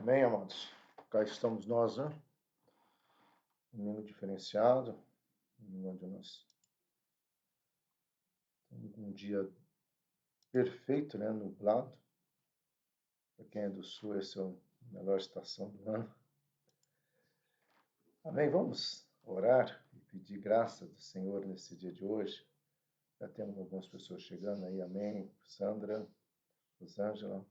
Amém, amados? Cá estamos nós, né? Domingo diferenciado, onde nós temos um dia perfeito, né? Nublado. Para quem é do sul, essa é a melhor estação do ano. Amém? Vamos orar e pedir graça do Senhor nesse dia de hoje. Já temos algumas pessoas chegando aí, amém? Sandra, Rosângela.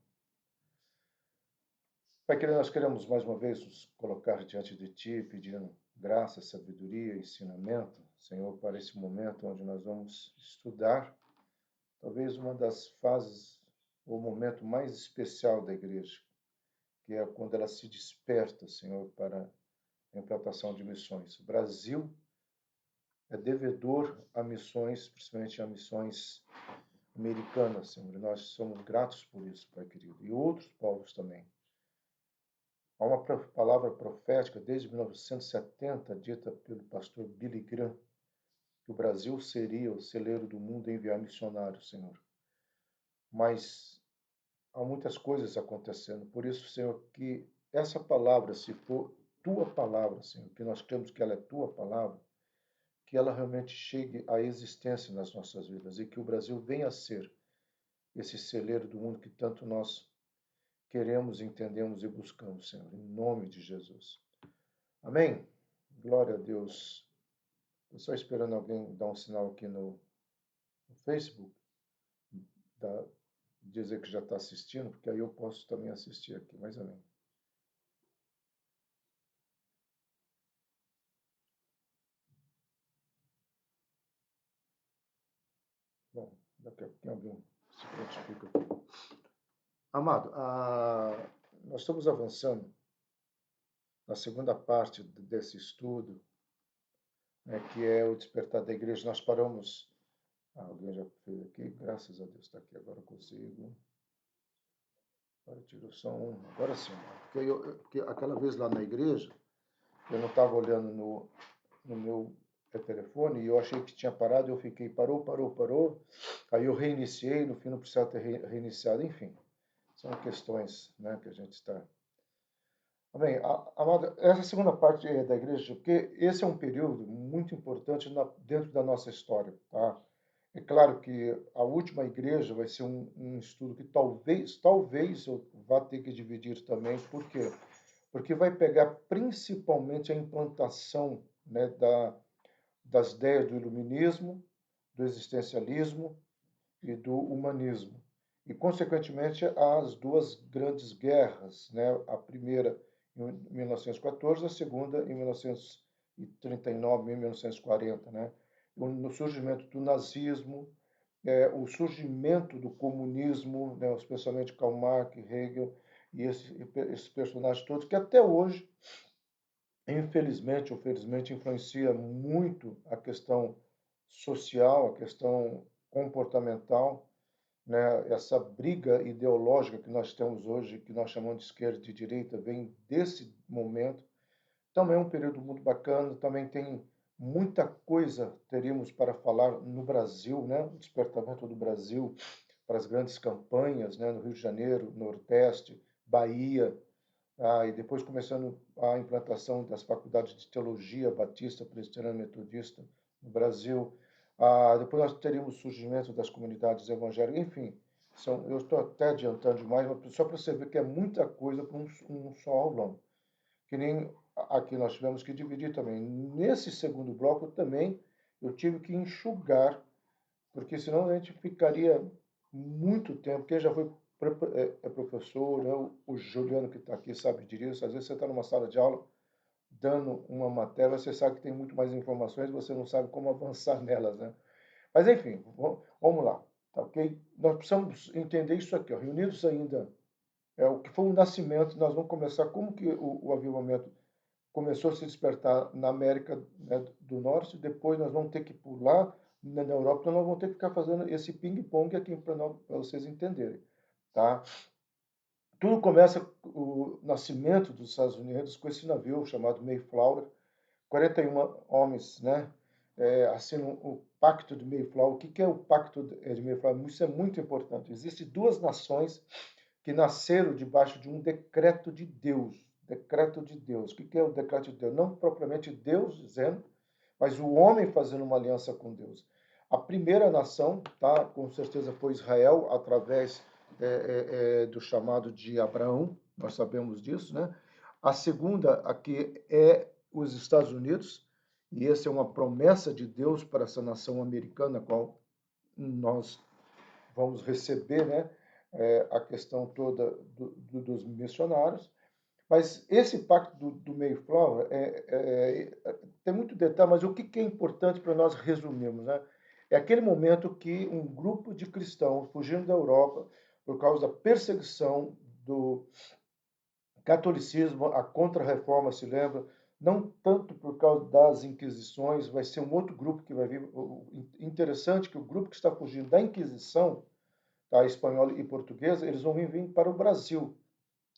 Pai querido, nós queremos mais uma vez nos colocar diante de Ti, pedindo graça, sabedoria, ensinamento, Senhor, para esse momento onde nós vamos estudar, talvez uma das fases, o momento mais especial da igreja, que é quando ela se desperta, Senhor, para a implantação de missões. O Brasil é devedor a missões, principalmente a missões americanas, Senhor, e nós somos gratos por isso, Pai querido, e outros povos também. Há uma palavra profética desde 1970, dita pelo pastor Billy Graham, que o Brasil seria o celeiro do mundo em enviar missionários, Senhor. Mas há muitas coisas acontecendo, por isso, Senhor, que essa palavra, se for tua palavra, Senhor, que nós cremos que ela é tua palavra, que ela realmente chegue à existência nas nossas vidas e que o Brasil venha a ser esse celeiro do mundo que tanto nós queremos, entendemos e buscamos, Senhor, em nome de Jesus. Amém? Glória a Deus. Estou só esperando alguém dar um sinal aqui no Facebook, dizer que já está assistindo, porque aí eu posso também assistir aqui, mas amém. Bom, daqui a pouquinho alguém se prontifica aqui. Amado, nós estamos avançando na segunda parte desse estudo, né, que é o despertar da igreja. Nós paramos. Alguém já fez aqui, graças a Deus está aqui, agora eu consigo. Agora tirou o som, agora sim. Porque aquela vez lá na igreja, eu não estava olhando no meu telefone e eu achei que tinha parado, eu fiquei, parou. Aí eu reiniciei, no fim não precisava ter reiniciado, enfim. São questões, né, que a gente está. Bem, amada, essa segunda parte da igreja, porque esse é um período muito importante dentro da nossa história, tá? É claro que a última igreja vai ser um estudo que talvez eu vá ter que dividir também, por quê? Porque vai pegar principalmente a implantação, né, das ideias do iluminismo, do existencialismo e do humanismo. E, consequentemente, as duas grandes guerras, né? A primeira em 1914, a segunda em 1939, 1940, né? No surgimento do nazismo, o surgimento do comunismo, né? Especialmente Karl Marx, Hegel e esses personagens todos, que até hoje, infelizmente ou felizmente, influencia muito a questão social, a questão comportamental, né? Essa briga ideológica que nós temos hoje, que nós chamamos de esquerda e de direita, vem desse momento. Também é um período muito bacana, também tem muita coisa teríamos para falar no Brasil, né? O despertamento do Brasil para as grandes campanhas, né? No Rio de Janeiro, Nordeste, Bahia, e depois começando a implantação das faculdades de teologia batista, presbiteriana, metodista no Brasil. Depois nós teríamos o surgimento das comunidades evangélicas, enfim, eu estou até adiantando demais, mas só para você ver que é muita coisa para um só aulão. Que nem aqui nós tivemos que dividir também. Nesse segundo bloco também eu tive que enxugar, porque senão a gente ficaria muito tempo. Quem já foi professor, né? O Juliano que está aqui sabe disso. Às vezes você está numa sala de aula dando uma matéria, você sabe que tem muito mais informações, você não sabe como avançar nelas, né? Mas enfim, vamos lá, tá ok? Nós precisamos entender isso aqui, ó. Reunidos ainda, o que foi o nascimento, nós vamos começar como que o avivamento começou a se despertar na América, né, do Norte, depois nós vamos ter que pular na Europa, então nós vamos ter que ficar fazendo esse ping-pong aqui para vocês entenderem, tá? Tudo começa o nascimento dos Estados Unidos com esse navio chamado Mayflower, 41 homens, né, assinam o Pacto de Mayflower. O que é o Pacto de Mayflower? Isso é muito importante. Existem duas nações que nasceram debaixo de um decreto de Deus. Decreto de Deus. O que é o decreto de Deus? Não propriamente Deus dizendo, mas o homem fazendo uma aliança com Deus. A primeira nação, tá, com certeza foi Israel, através do chamado de Abraão, nós sabemos disso, né? A segunda aqui é os Estados Unidos, e essa é uma promessa de Deus para essa nação americana, a qual nós vamos receber, né, a questão toda dos missionários. Mas esse pacto do Mayflower tem muito detalhe, mas o que é importante para nós resumirmos, né? É aquele momento que um grupo de cristãos fugindo da Europa por causa da perseguição do catolicismo, a Contra-Reforma, se lembra, não tanto por causa das Inquisições, vai ser um outro grupo que vai vir. Interessante que o grupo que está fugindo da Inquisição, tá, espanhola e portuguesa, eles vão vir para o Brasil.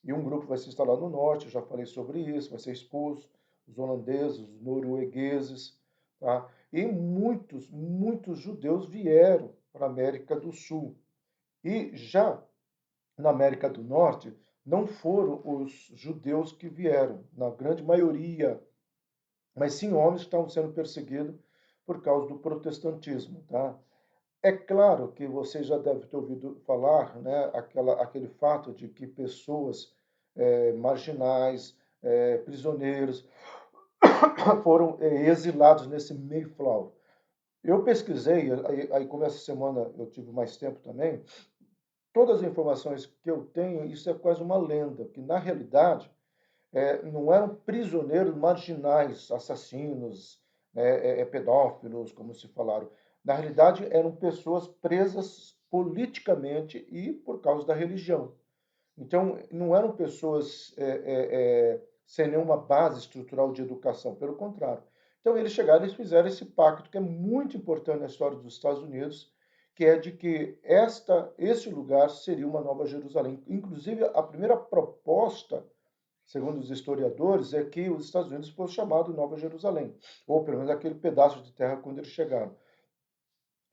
E um grupo vai se instalar no norte, eu já falei sobre isso, vai ser expulso, os holandeses, os noruegueses, tá? E muitos judeus vieram para a América do Sul. E já na América do Norte, não foram os judeus que vieram, na grande maioria, mas sim homens que estavam sendo perseguidos por causa do protestantismo, tá? É claro que você já deve ter ouvido falar, né, aquele fato de que pessoas marginais, prisioneiros, foram exilados nesse Mayflower. Eu pesquisei, aí como essa semana eu tive mais tempo também, todas as informações que eu tenho, isso é quase uma lenda, que na realidade não eram prisioneiros marginais, assassinos, pedófilos, como se falaram. Na realidade, eram pessoas presas politicamente e por causa da religião. Então, não eram pessoas sem nenhuma base estrutural de educação, pelo contrário. Então, eles chegaram e fizeram esse pacto, que é muito importante na história dos Estados Unidos, que é de que esse lugar seria uma Nova Jerusalém. Inclusive, a primeira proposta, segundo os historiadores, é que os Estados Unidos fosse chamado Nova Jerusalém, ou pelo menos aquele pedaço de terra quando eles chegaram.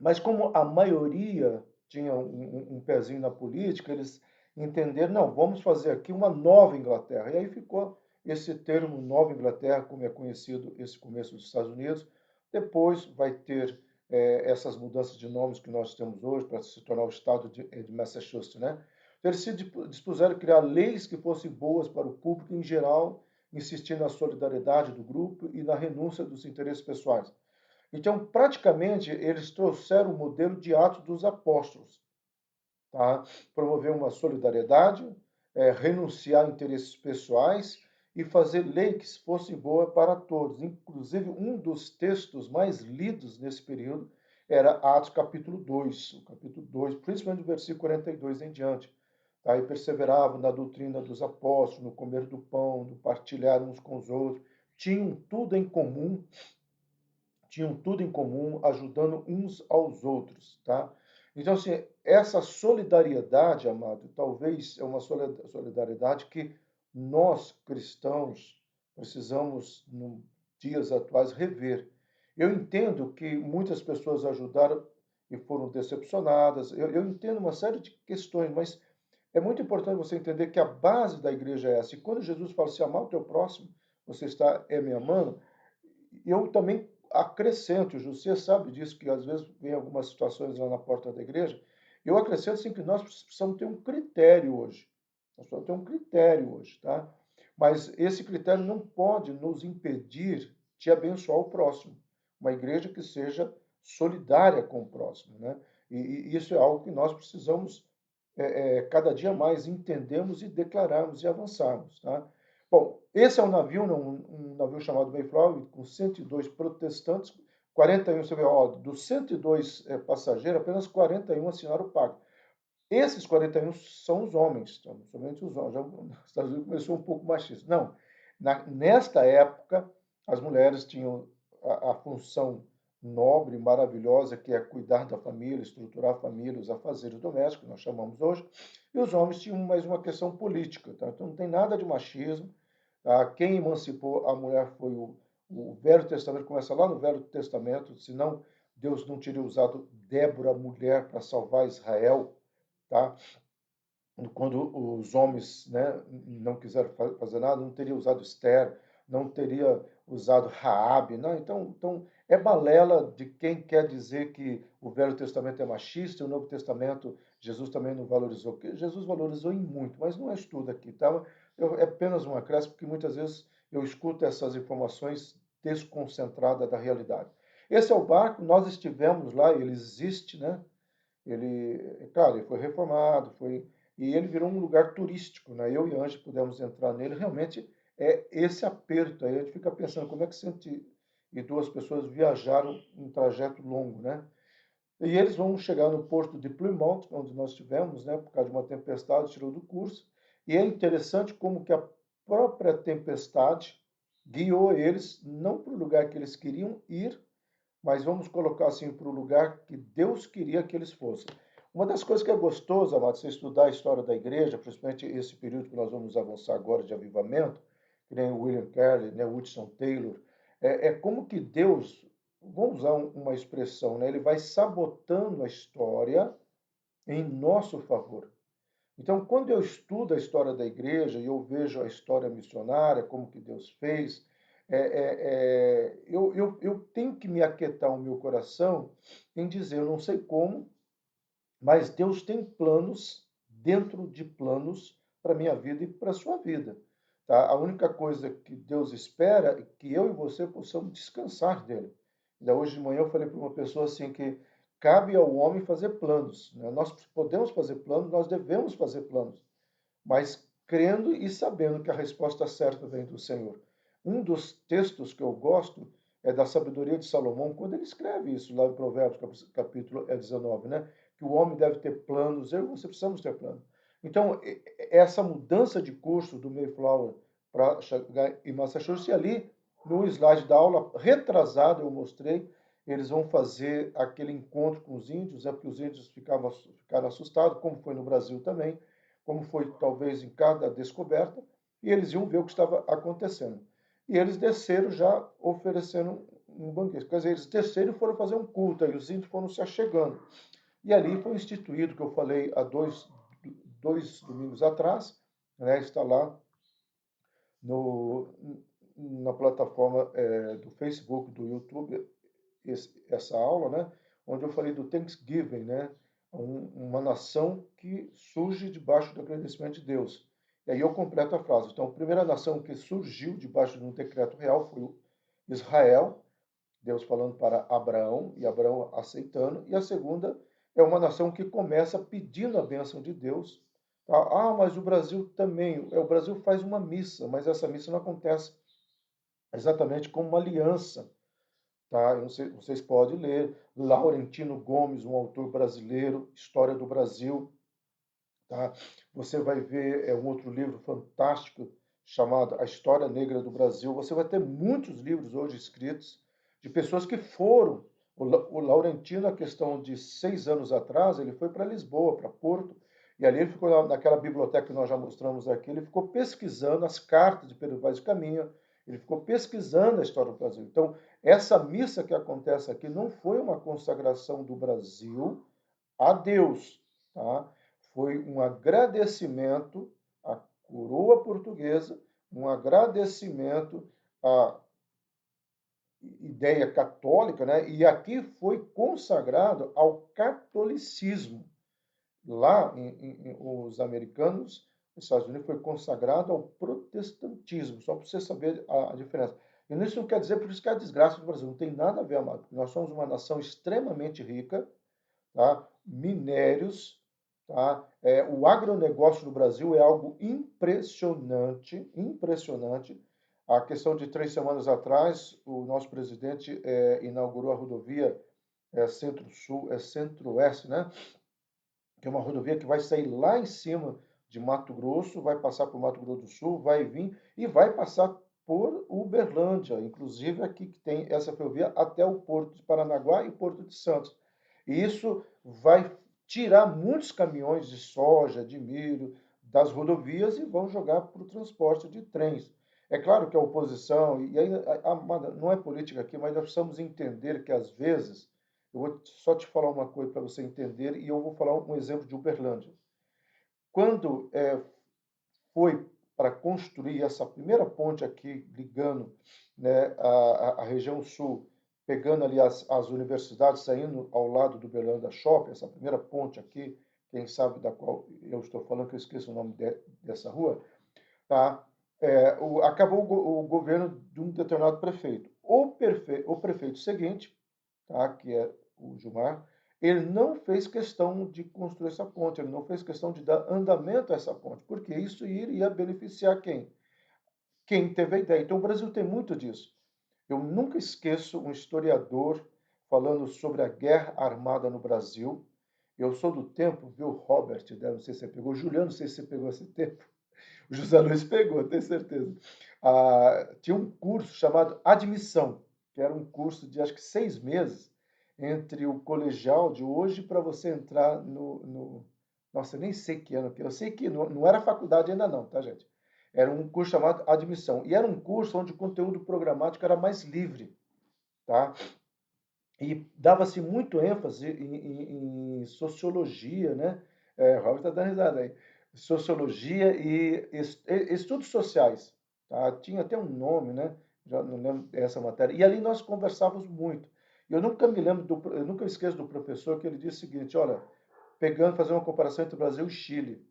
Mas como a maioria tinha um pezinho na política, eles entenderam, não, vamos fazer aqui uma nova Inglaterra. E aí ficou esse termo Nova Inglaterra, como é conhecido esse começo dos Estados Unidos. Depois vai ter essas mudanças de nomes que nós temos hoje para se tornar o estado de Massachusetts, né? Então, eles se dispuseram a criar leis que fossem boas para o público em geral, insistindo na solidariedade do grupo e na renúncia dos interesses pessoais. Então, praticamente, eles trouxeram o modelo de Atos dos Apóstolos, tá? Promover uma solidariedade, renunciar a interesses pessoais e fazer lei que fosse boa para todos. Inclusive, um dos textos mais lidos nesse período era Atos capítulo 2, o capítulo 2, principalmente do versículo 42 em diante. Aí perseveravam na doutrina dos apóstolos, no comer do pão, no partilhar uns com os outros, tinham tudo em comum, ajudando uns aos outros, tá? Então, assim, essa solidariedade, amado, talvez é uma solidariedade que nós, cristãos, precisamos, nos dias atuais, rever. Eu entendo que muitas pessoas ajudaram e foram decepcionadas, eu entendo uma série de questões, mas é muito importante você entender que a base da igreja é essa. E quando Jesus fala assim, amar o teu próximo, você está me amando, eu também acrescento, o José sabe disso, que às vezes vem algumas situações lá na porta da igreja, eu acrescento assim que nós precisamos ter um critério hoje. Nós precisamos ter um critério hoje, tá? Mas esse critério não pode nos impedir de abençoar o próximo. Uma igreja que seja solidária com o próximo, né? E isso é algo que nós precisamos cada dia mais entendermos e declararmos e avançarmos, tá? Bom, esse é um navio, um navio chamado Mayflower, com 102 protestantes, 41, você vê, ó, dos 102 passageiros, apenas 41 assinaram o pacto. Esses 41 são os homens, somente os homens. Já, os Estados Unidos começou um pouco machista. Não, nesta época, as mulheres tinham a função nobre, maravilhosa, que é cuidar da família, estruturar a família, os afazeres domésticos, nós chamamos hoje, e os homens tinham mais uma questão política. Tá? Então, não tem nada de machismo. Tá? Quem emancipou a mulher foi o Velho Testamento, começa lá no Velho Testamento, senão Deus não teria usado Débora, mulher, para salvar Israel. Tá? quando os homens, né, não quiseram fazer nada, não teria usado Esther, não teria usado Raabe, não. Então é balela de quem quer dizer que o Velho Testamento é machista e o Novo Testamento Jesus também não valorizou, porque Jesus valorizou em muito, mas não é estudo aqui, tá? É apenas um acréscimo, porque muitas vezes eu escuto essas informações desconcentradas da realidade. Esse é o barco, nós estivemos lá, ele existe, né? Ele, claro, ele foi reformado, e ele virou um lugar turístico, né? Eu e a Angie pudemos entrar nele. Realmente é esse aperto aí. A gente fica pensando como é que 102 pessoas viajaram um trajeto longo, né? E eles vão chegar no porto de Plymouth, onde nós estivemos, né? Por causa de uma tempestade, tirou do curso. E é interessante como que a própria tempestade guiou eles não para o lugar que eles queriam ir, mas vamos colocar assim para o lugar que Deus queria que eles fossem. Uma das coisas que é gostoso, amado, você estudar a história da igreja, principalmente esse período que nós vamos avançar agora de avivamento, que nem o William Carey, né, o Hudson Taylor, é como que Deus, vamos usar uma expressão, né, ele vai sabotando a história em nosso favor. Então, quando eu estudo a história da igreja e eu vejo a história missionária, como que Deus fez, eu tenho que me aquietar o meu coração em dizer, eu não sei como, mas Deus tem planos dentro de planos para a minha vida e para a sua vida. Tá? A única coisa que Deus espera é que eu e você possamos descansar dele. Ainda hoje de manhã eu falei para uma pessoa assim que cabe ao homem fazer planos. Né? Nós podemos fazer planos, nós devemos fazer planos, mas crendo e sabendo que a resposta certa vem do Senhor. Um dos textos que eu gosto é da sabedoria de Salomão, quando ele escreve isso lá em Provérbios, capítulo 19, né? Que o homem deve ter planos, eu e você precisamos ter planos. Então, essa mudança de curso do Mayflower para chegar em Massachusetts, e ali no slide da aula retrasada eu mostrei, eles vão fazer aquele encontro com os índios, porque os índios ficaram assustados, como foi no Brasil também, como foi talvez em cada descoberta, e eles iam ver o que estava acontecendo. E eles desceram já oferecendo um banquete. Quer dizer, eles desceram e foram fazer um culto, aí os índios foram se achegando. E ali foi instituído, que eu falei há dois domingos atrás, né, está lá no, na plataforma do Facebook, do YouTube, essa aula, né, onde eu falei do Thanksgiving, né, uma nação que surge debaixo do agradecimento de Deus. E aí eu completo a frase. Então, a primeira nação que surgiu debaixo de um decreto real foi Israel, Deus falando para Abraão e Abraão aceitando. E a segunda é uma nação que começa pedindo a bênção de Deus. Ah, mas o Brasil também. O Brasil faz uma missa, mas essa missa não acontece exatamente como uma aliança. Tá? Eu não sei, vocês podem ler. Laurentino Gomes, um autor brasileiro, História do Brasil. Tá? Você vai ver um outro livro fantástico chamado A História Negra do Brasil. Você vai ter muitos livros hoje escritos de pessoas que foram. O Laurentino, a questão de 6 anos atrás, ele foi para Lisboa, para Porto, e ali ele ficou naquela biblioteca que nós já mostramos aqui, ele ficou pesquisando as cartas de Pedro Vaz de Caminha, ele ficou pesquisando a história do Brasil. Então, essa missa que acontece aqui não foi uma consagração do Brasil a Deus, tá? Foi um agradecimento à coroa portuguesa, um agradecimento à ideia católica, né? E aqui foi consagrado ao catolicismo. Lá, os americanos, os Estados Unidos, foi consagrado ao protestantismo, só para você saber a diferença. E isso não quer dizer, por isso que é a desgraça do Brasil, não tem nada a ver, amado. Nós somos uma nação extremamente rica, tá? Minérios, tá? O agronegócio no Brasil é algo impressionante, impressionante. A questão de 3 semanas atrás, o nosso presidente inaugurou a rodovia Centro-Sul, Centro-Oeste, né? Que é uma rodovia que vai sair lá em cima de Mato Grosso, vai passar por Mato Grosso do Sul, vai vir e vai passar por Uberlândia, inclusive aqui que tem essa ferrovia até o Porto de Paranaguá e o Porto de Santos. E isso vai tirar muitos caminhões de soja, de milho das rodovias e vão jogar para o transporte de trens. É claro que a oposição, e aí não é política aqui, mas nós precisamos entender que às vezes eu vou só te falar uma coisa para você entender e eu vou falar um exemplo de Uberlândia. quando foi para construir essa primeira ponte aqui, ligando, né, a região sul, pegando ali as universidades, saindo ao lado do Berlândia Shopping, essa primeira ponte aqui, quem sabe da qual eu estou falando, que eu esqueço o nome dessa rua, tá? Acabou o governo de um determinado prefeito. O prefeito seguinte, tá, que é o Gilmar, ele não fez questão de construir essa ponte, ele não fez questão de dar andamento a essa ponte, porque isso iria beneficiar quem? Quem teve a ideia. Então, o Brasil tem muito disso. Eu nunca esqueço um historiador falando sobre a guerra armada no Brasil. Eu sou do tempo, viu, Robert, né? Não sei se você pegou, Juliano, não sei se você pegou esse tempo. O José Luiz pegou, tenho certeza. Tinha um curso chamado Admissão, que era um curso de acho que 6 meses entre o colegial de hoje para você entrar Nossa, eu nem sei que ano que. Eu sei que não era faculdade ainda não, tá, gente? Era um curso chamado Admissão. E era um curso onde o conteúdo programático era mais livre, tá? E dava-se muito ênfase em sociologia, né? Robert está dando risada aí. Sociologia e estudos sociais. Tá? Tinha até um nome, né? Já não lembro dessa matéria. E ali nós conversávamos muito. Eu nunca esqueço do professor que ele disse o seguinte: olha, fazer uma comparação entre o Brasil e o Chile.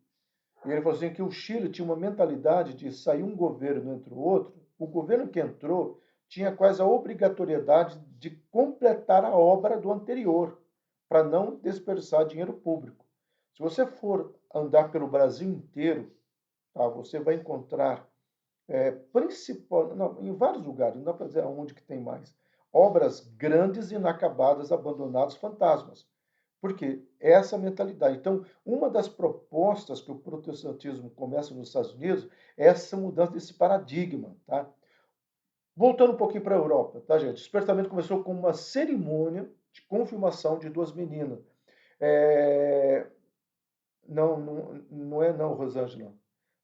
E ele falou assim que o Chile tinha uma mentalidade de sair um governo entre o outro. O governo que entrou tinha quase a obrigatoriedade de completar a obra do anterior, para não desperdiçar dinheiro público. Se você for andar pelo Brasil inteiro, tá, você vai encontrar, em vários lugares, não dá para dizer aonde que tem mais, obras grandes, inacabadas, abandonadas, fantasmas. Porque essa mentalidade. Então, uma das propostas que o protestantismo começa nos Estados Unidos é essa mudança desse paradigma, tá? Voltando um pouquinho para a Europa, tá, gente? O despertamento começou com uma cerimônia de confirmação de duas meninas. É... Não é não, Rosângela.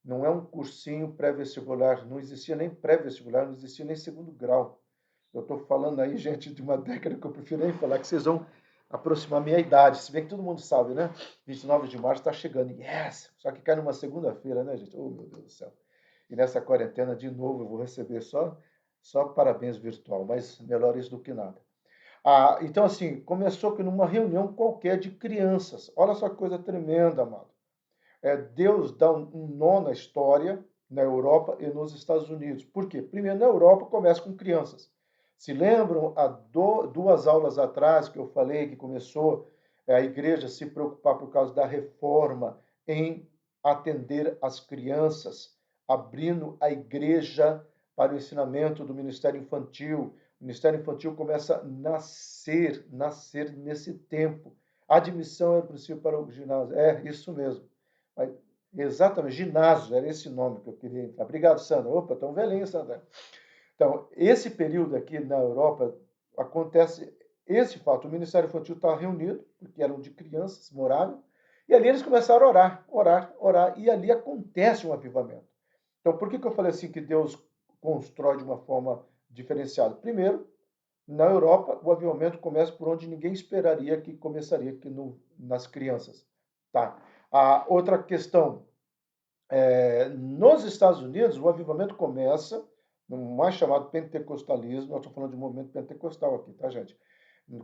Não é um cursinho pré-vestibular. Não existia nem pré-vestibular, não existia nem segundo grau. Eu estou falando aí, gente, de uma década que eu prefiro nem falar, que vocês vão aproximar a minha idade. Se bem que todo mundo sabe, né? 29 de março está chegando. Yes! Só que cai numa segunda-feira, né, gente? Oh, meu Deus do céu. E nessa quarentena, de novo, eu vou receber só parabéns virtual, mas melhor isso do que nada. Então, assim, começou que numa reunião qualquer de crianças. Olha só que coisa tremenda, amado. Deus dá um nó na história na Europa e nos Estados Unidos. Por quê? Primeiro, na Europa começa com crianças. Se lembram, há 2 aulas atrás que eu falei que começou a igreja a se preocupar por causa da reforma em atender as crianças, abrindo a igreja para o ensinamento do ministério infantil. O ministério infantil começa a nascer nesse tempo. A admissão é o princípio para o ginásio. É, isso mesmo. Exatamente, ginásio, era esse nome que eu queria entrar. Obrigado, Sandra. Opa, tão velhinho, Sandra. Então, esse período aqui na Europa, acontece esse fato. O Ministério Infantil está reunido, porque eram de crianças, moravam, e ali eles começaram a orar, e ali acontece um avivamento. Então, por que eu falei assim que Deus constrói de uma forma diferenciada? Primeiro, na Europa, o avivamento começa por onde ninguém esperaria que começaria, que nas crianças. Tá? A outra questão, nos Estados Unidos, o avivamento começa no mais chamado pentecostalismo, nós estamos falando de um movimento pentecostal aqui, tá, gente?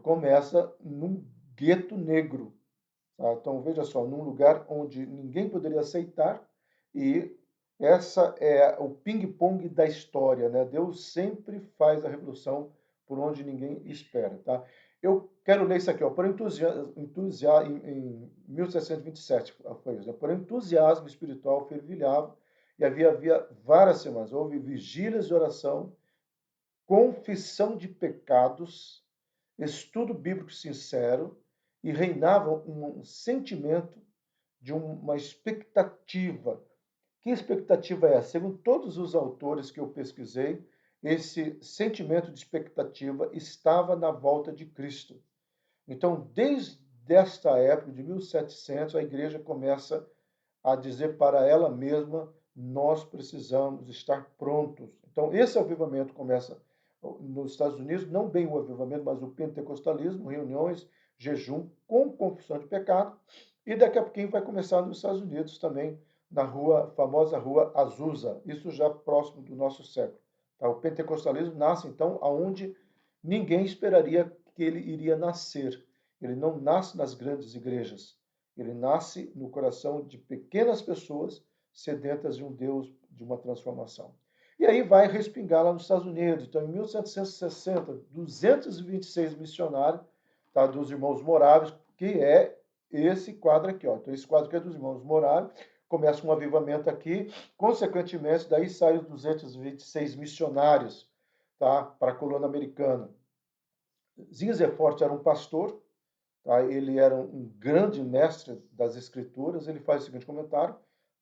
Começa num gueto negro. Tá? Então, veja só, num lugar onde ninguém poderia aceitar, e essa é o ping-pong da história, né? Deus sempre faz a revolução por onde ninguém espera, tá? Eu quero ler isso aqui, ó. Em 1727 foi isso, né? Por entusiasmo espiritual fervilhava e havia várias semanas. Houve vigílias de oração, confissão de pecados, estudo bíblico sincero e reinava um sentimento de uma expectativa. Que expectativa é essa? Segundo todos os autores que eu pesquisei, esse sentimento de expectativa estava na volta de Cristo. Então, desde esta época, de 1700, a igreja começa a dizer para ela mesma: nós precisamos estar prontos. Então, esse avivamento começa nos Estados Unidos, não bem o avivamento, mas o pentecostalismo, reuniões, jejum com confissão de pecado. E daqui a pouquinho vai começar nos Estados Unidos também, na rua, famosa rua Azusa, isso já próximo do nosso século. Tá? O pentecostalismo nasce, então, aonde ninguém esperaria que ele iria nascer. Ele não nasce nas grandes igrejas, ele nasce no coração de pequenas pessoas sedentas de um Deus, de uma transformação. E aí vai respingar lá nos Estados Unidos. Então, em 1760, 226 missionários, tá, dos irmãos moráveis, que é esse quadro aqui. Ó. Então, esse quadro aqui é dos irmãos moráveis. Começa um avivamento aqui. Consequentemente, daí saem os 226 missionários, tá, para a colônia americana. Zinzerfort era um pastor, tá? Ele era um grande mestre das escrituras. Ele faz o seguinte comentário,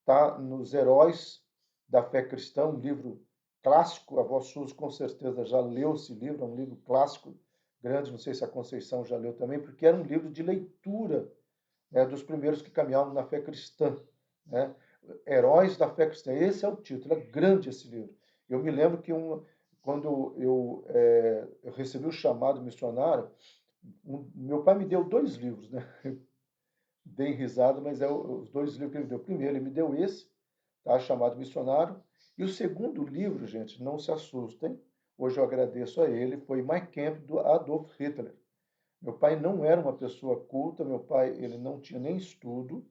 tá? Nos Heróis da Fé Cristã, um livro clássico, a Voz Sus com certeza já leu esse livro, é um livro clássico, grande, não sei se a Conceição já leu também, porque era um livro de leitura, né, dos primeiros que caminhavam na fé cristã, né? Heróis da Fé Cristã, esse é o título, é grande esse livro. Eu me lembro que quando eu recebi o chamado missionário, meu pai me deu 2 livros, né? Bem risada, mas os 2 livros que ele me deu. Primeiro, ele me deu esse, tá? Chamado Missionário. E o segundo livro, gente, não se assustem, hoje eu agradeço a ele, foi Mein Kampf, do Adolf Hitler. Meu pai não era uma pessoa culta, meu pai ele não tinha nem estudo,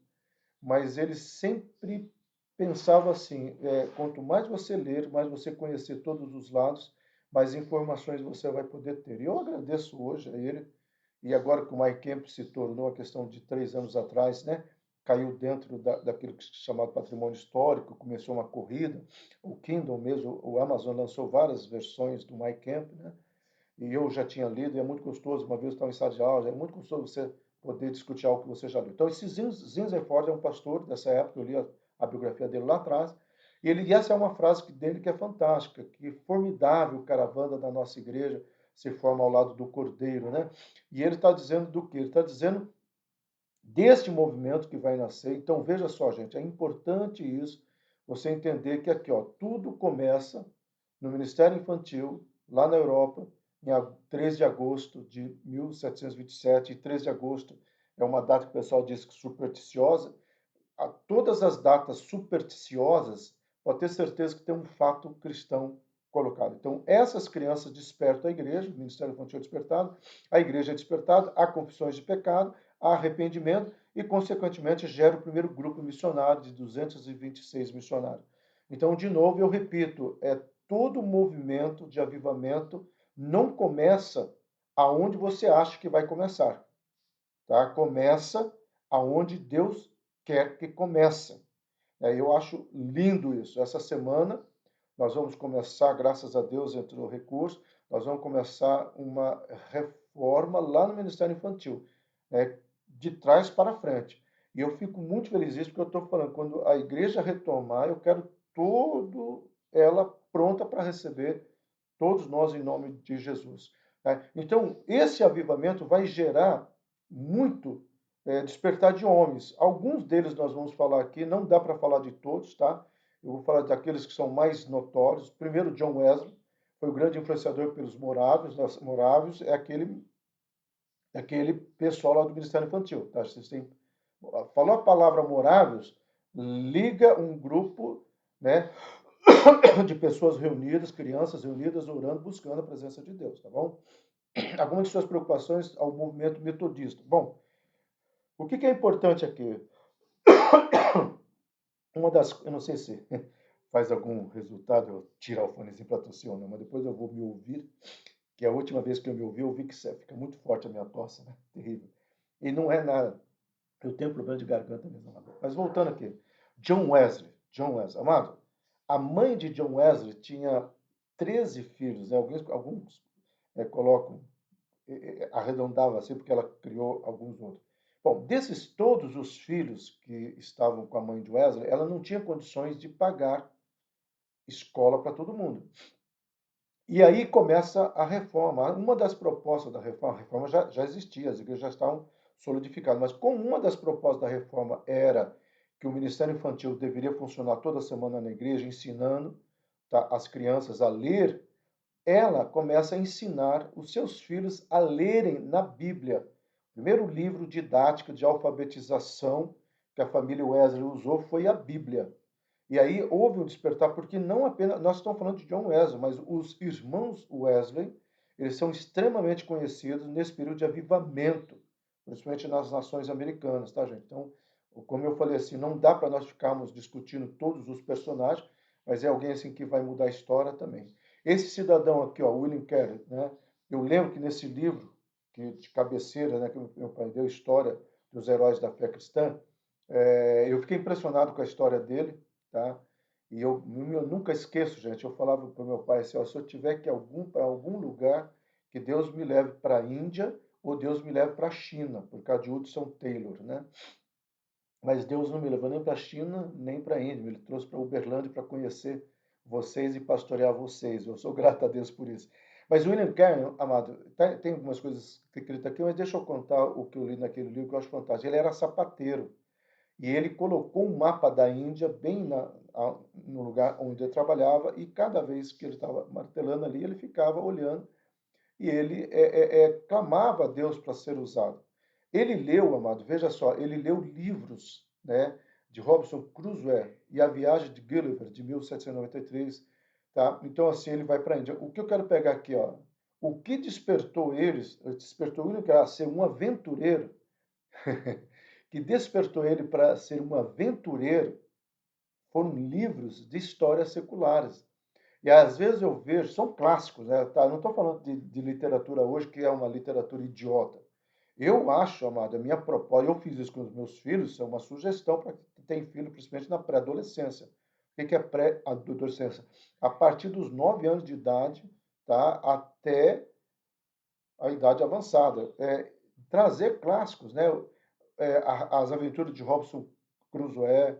mas ele sempre pensava assim, quanto mais você ler, mais você conhecer todos os lados, mais informações você vai poder ter. E eu agradeço hoje a ele, e agora que o MyCamp se tornou a questão de 3 anos atrás, né? Caiu dentro daquilo que é chamado patrimônio histórico, começou uma corrida, o Kindle mesmo, o Amazon lançou várias versões do MyCamp, né? E eu já tinha lido, e é muito gostoso, uma vez eu estava em sala de aula, é muito gostoso você poder discutir algo que você já leu. Então, esse Zinzerford é um pastor dessa época, eu li a biografia dele lá atrás, e essa é uma frase dele que é fantástica, que formidável caravana da nossa igreja se forma ao lado do Cordeiro, né? E ele está dizendo do quê? Ele está dizendo deste movimento que vai nascer. Então, veja só, gente, é importante isso, você entender que aqui, ó, tudo começa no Ministério Infantil, lá na Europa, em 3 de agosto de 1727, e 3 de agosto é uma data que o pessoal diz que supersticiosa. Todas as datas supersticiosas, pode ter certeza que tem um fato cristão colocado. Então, essas crianças despertam a igreja, o Ministério Infantil é despertado, a igreja é despertada, há confissões de pecado, há arrependimento e, consequentemente, gera o primeiro grupo missionário de 226 missionários. Então, de novo, eu repito, todo movimento de avivamento não começa aonde você acha que vai começar, tá? Começa aonde Deus quer que comece. Eu acho lindo isso. Essa semana nós vamos começar, graças a Deus, entrou recurso, nós vamos começar uma reforma lá no Ministério Infantil, né, de trás para frente. E eu fico muito feliz disso, porque eu estou falando, quando a igreja retomar, eu quero toda ela pronta para receber todos nós em nome de Jesus. Né? Então, esse avivamento vai gerar muito despertar de homens. Alguns deles nós vamos falar aqui, não dá para falar de todos, tá? Eu vou falar daqueles que são mais notórios. Primeiro, John Wesley, foi o grande influenciador pelos morávios. Morávios é aquele pessoal lá do Ministério Infantil, tá? Vocês têm, falou a palavra morávios, liga um grupo, né, de pessoas reunidas, crianças reunidas, orando, buscando a presença de Deus, tá bom? Algumas de suas preocupações ao movimento metodista. Bom, o que é importante aqui? Eu não sei se faz algum resultado eu tirar o fonezinho para tossir ou não, mas depois eu vou me ouvir, que a última vez que eu vi que fica muito forte a minha tosse, né? Terrível. E não é nada. Eu tenho problema de garganta mesmo, amado. Mas voltando aqui. John Wesley. Amado, a mãe de John Wesley tinha 13 filhos, né? Alguns colocam, arredondava assim, porque ela criou alguns outros. Bom, desses todos os filhos que estavam com a mãe de Wesley, ela não tinha condições de pagar escola para todo mundo. E aí começa a reforma. Uma das propostas da reforma, a reforma já existia, as igrejas já estavam solidificadas, mas como uma das propostas da reforma era que o Ministério Infantil deveria funcionar toda semana na igreja, ensinando, tá, as crianças a ler, ela começa a ensinar os seus filhos a lerem na Bíblia primeiro livro didático de alfabetização que a família Wesley usou foi a Bíblia. E aí houve um despertar, porque não apenas, nós estamos falando de John Wesley, mas os irmãos Wesley, eles são extremamente conhecidos nesse período de avivamento, principalmente nas nações americanas, tá, gente? Então, como eu falei assim, não dá para nós ficarmos discutindo todos os personagens, mas é alguém assim que vai mudar a história também. Esse cidadão aqui, ó, William Carey, né? Eu lembro que nesse livro, que de cabeceira, né, que meu pai deu, História dos Heróis da Fé Cristã, eu fiquei impressionado com a história dele, tá? E eu nunca esqueço, gente, eu falava para o meu pai assim, ó, se eu tiver que para algum lugar, que Deus me leve para a Índia ou Deus me leve para a China, por causa de Hudson Taylor, né? Mas Deus não me levou nem para a China, nem para a Índia, ele trouxe para Uberlândia para conhecer vocês e pastorear vocês. Eu sou grato a Deus por isso. Mas William Carey, amado, tem algumas coisas escritas aqui, mas deixa eu contar o que eu li naquele livro que eu acho fantástico. Ele era sapateiro. E ele colocou um mapa da Índia bem no lugar onde ele trabalhava, e cada vez que ele estava martelando ali, ele ficava olhando e ele clamava a Deus para ser usado. Ele leu, amado, veja só, ele leu livros, né, de Robinson Crusoe e A Viagem de Gulliver, de 1793, tá? Então, assim, ele vai para a Índia. O que eu quero pegar aqui, ó, o que despertou ele a ser um aventureiro, que despertou ele para ser um aventureiro, foram livros de histórias seculares. E às vezes eu vejo, são clássicos, né? Tá, eu não estou falando de literatura hoje, que é uma literatura idiota. Eu acho, amado, a minha proposta, eu fiz isso com os meus filhos, isso é uma sugestão para quem tem filho, principalmente na pré-adolescência. O que é pré-adolescência? A partir dos 9 anos de idade, tá? Até a idade avançada. Trazer clássicos, né? As Aventuras de Robson Crusoe,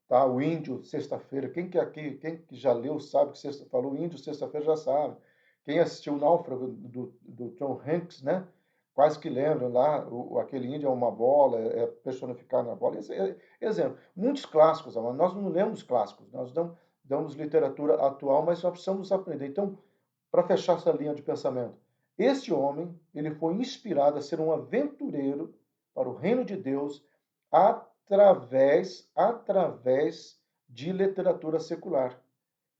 tá? O Índio, Sexta-feira. Quem que aqui, quem que já leu sabe que falou Índio, Sexta-feira já sabe. Quem assistiu o Náufrago do Tom Hanks, né? Quase que lembram lá, aquele índio é uma bola, é personificado na bola. Exemplo, muitos clássicos, nós não lemos clássicos, nós damos literatura atual, mas nós precisamos aprender. Então, para fechar essa linha de pensamento, este homem, ele foi inspirado a ser um aventureiro para o reino de Deus através de literatura secular.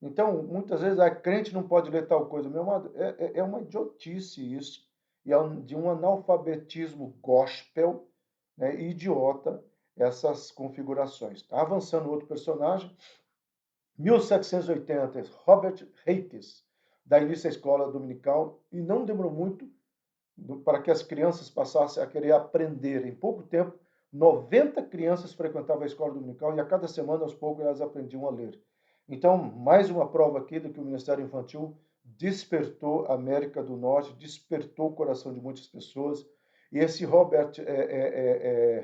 Então, muitas vezes a crente não pode ler tal coisa. Meu amado, é uma idiotice isso, e é de um analfabetismo gospel, né, idiota, essas configurações. Tá? Avançando outro personagem, 1780, Robert Hakes, da início à escola dominical, e não demorou muito para que as crianças passassem a querer aprender. Em pouco tempo, 90 crianças frequentavam a escola dominical e a cada semana, aos poucos, elas aprendiam a ler. Então, mais uma prova aqui do que o Ministério Infantil despertou a América do Norte, despertou o coração de muitas pessoas. E esse Robert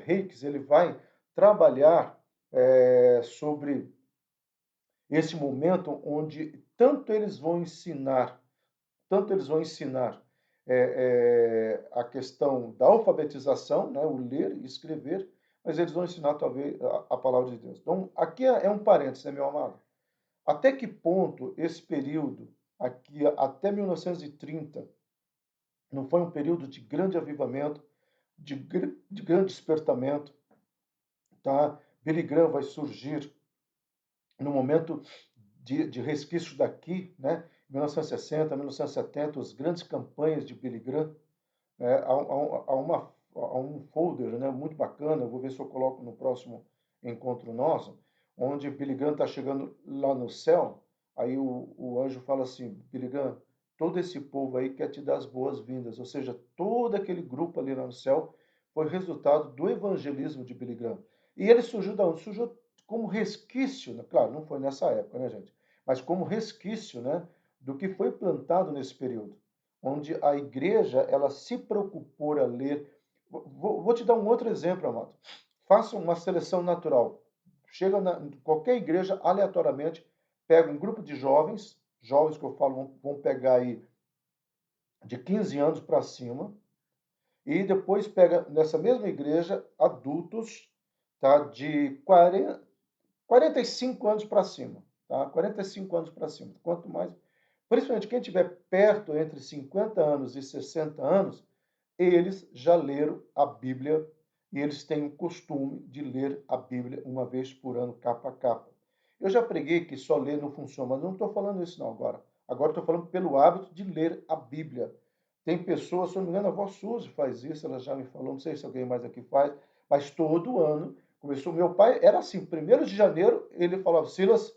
Hakes, ele vai trabalhar sobre esse momento onde tanto eles vão ensinar a questão da alfabetização, né, o ler e escrever, mas eles vão ensinar talvez a palavra de Deus. Então, aqui é um parênteses, né, meu amado? Até que ponto esse período, aqui até 1930, não foi um período de grande avivamento, de grande despertamento, tá? Billy Graham vai surgir no momento de resquícios daqui, né? 1960, 1970, as grandes campanhas de Billy Graham, né? Há um folder, né, muito bacana, vou ver se eu coloco no próximo encontro nosso, onde Billy Graham está chegando lá no céu, aí o anjo fala assim, Billy Graham, todo esse povo aí quer te dar as boas-vindas, ou seja, todo aquele grupo ali lá no céu foi resultado do evangelismo de Billy Graham. E ele surgiu da onde? Surgiu como resquício, né? Claro, não foi nessa época, né, gente? Mas como resquício, né, do que foi plantado nesse período, onde a igreja ela se preocupou a ler. Vou te dar um outro exemplo, amado. Faça uma seleção natural. Chega em qualquer igreja, aleatoriamente, pega um grupo de jovens, jovens que eu falo vão pegar aí de 15 anos para cima, e depois pega nessa mesma igreja adultos, tá, de 45 anos para cima, tá? 45 anos para cima. Quanto mais, principalmente quem estiver perto entre 50 anos e 60 anos, eles já leram a Bíblia e eles têm o costume de ler a Bíblia uma vez por ano, capa a capa. Eu já preguei que só ler não funciona, mas não estou falando isso não agora. Agora estou falando pelo hábito de ler a Bíblia. Tem pessoas, se não me engano, a avó Suzy faz isso, ela já me falou, não sei se alguém mais aqui faz, mas todo ano começou. Meu pai era assim, 1º de janeiro, ele falava, Silas,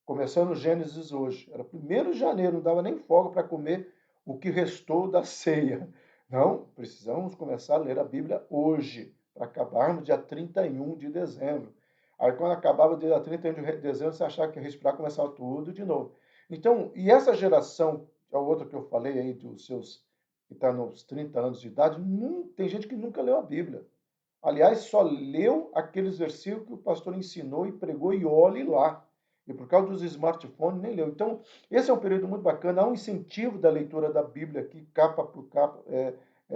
começando Gênesis hoje. Era 1º de janeiro, não dava nem folga para comer o que restou da ceia. Não, precisamos começar a ler a Bíblia hoje, para acabarmos dia 31 de dezembro. Aí, quando acabava dia 31 de dezembro, você achava que ia respirar, começava tudo de novo. Então, e essa geração, a outra que eu falei aí, dos seus, que está nos 30 anos de idade, tem gente que nunca leu a Bíblia. Aliás, só leu aqueles versículos que o pastor ensinou e pregou e olhe lá. E por causa dos smartphones, nem leu. Então, esse é um período muito bacana. Há um incentivo da leitura da Bíblia aqui, capa por capa,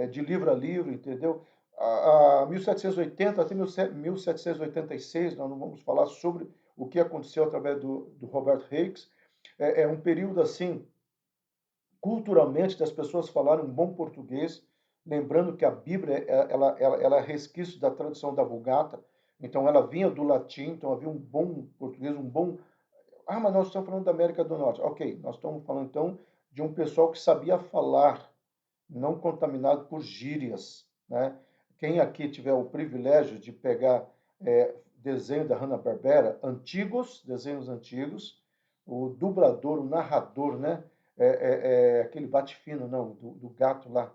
de livro a livro, entendeu? A 1780 até 1786, nós não vamos falar sobre o que aconteceu através do Robert Hicks. É um período assim culturalmente das pessoas falarem um bom português, lembrando que a Bíblia ela é resquício da tradução da Vulgata, então ela vinha do latim, então havia um bom português, um bom... Ah, mas nós estamos falando da América do Norte. Ok, nós estamos falando então de um pessoal que sabia falar, não contaminado por gírias, né? Quem aqui tiver o privilégio de pegar desenho da Hanna-Barbera, desenhos antigos, o dublador, o narrador, né? Aquele bate-fino, não, do gato lá,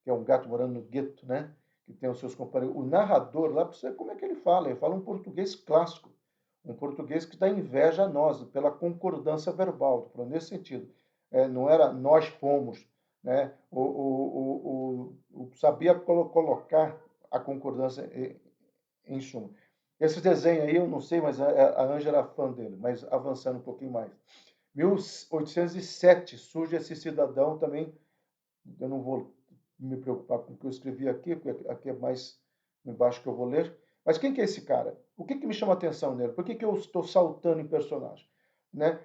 que é um gato morando no gueto, né? Que tem os seus companheiros. O narrador lá, para você ver como é que ele fala um português clássico, um português que dá inveja a nós, pela concordância verbal, falando nesse sentido. Não era nós fomos, né? Sabia colocar a concordância em suma. Esse desenho aí, eu não sei, mas a Anja era fã dele, mas avançando um pouquinho mais. 1807 surge esse cidadão também, eu não vou me preocupar com o que eu escrevi aqui, porque aqui é mais embaixo que eu vou ler. Mas quem que é esse cara? O que me chama a atenção nele? Por que eu estou saltando em personagem? Né?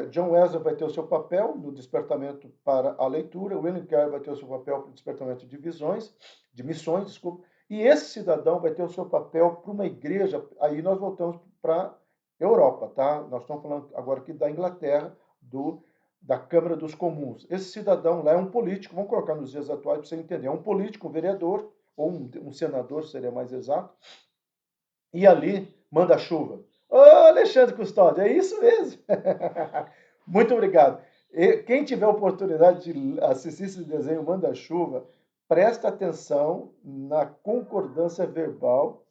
John Wesley vai ter o seu papel no despertamento para a leitura, William Carey vai ter o seu papel para o despertamento de visões, de missões, desculpa, e esse cidadão vai ter o seu papel para uma igreja. Aí nós voltamos para Europa, tá? Nós estamos falando agora aqui da Inglaterra, da Câmara dos Comuns. Esse cidadão lá é um político, vamos colocar nos dias atuais para você entender, é um político, um vereador, ou um senador, seria mais exato, e ali manda chuva. Ô, Alexandre Custódio, é isso mesmo. Muito obrigado. E quem tiver a oportunidade de assistir esse desenho Manda-Chuva, presta atenção na concordância verbal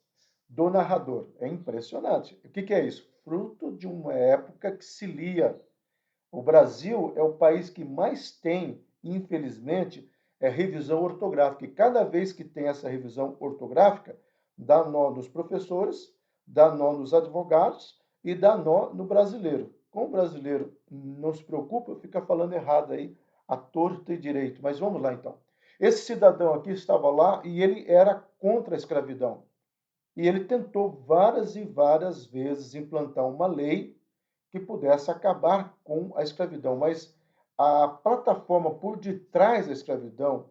do narrador. É impressionante. O que é isso? Fruto de uma época que se lia. O Brasil é o país que mais tem, infelizmente, revisão ortográfica. E cada vez que tem essa revisão ortográfica, dá nó nos professores, dá nó nos advogados e dá nó no brasileiro. Como o brasileiro não se preocupa, fica falando errado aí, à torta e direito. Mas vamos lá então. Esse cidadão aqui estava lá e ele era contra a escravidão. E ele tentou várias e várias vezes implantar uma lei que pudesse acabar com a escravidão. Mas a plataforma por detrás da escravidão,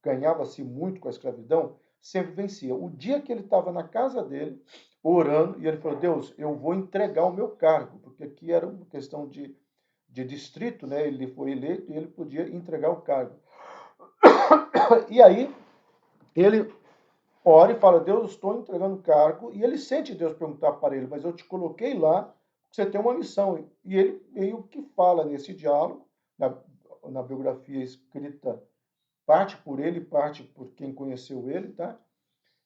ganhava-se muito com a escravidão, sempre vencia. O dia que ele estava na casa dele, orando, e ele falou, Deus, eu vou entregar o meu cargo, porque aqui era uma questão de distrito, né? Ele foi eleito e ele podia entregar o cargo. E aí, ele ora e fala, Deus, estou entregando o cargo, e ele sente Deus perguntar para ele, mas eu te coloquei lá, você tem uma missão. E ele meio que fala nesse diálogo, na biografia escrita, parte por ele, parte por quem conheceu ele, tá?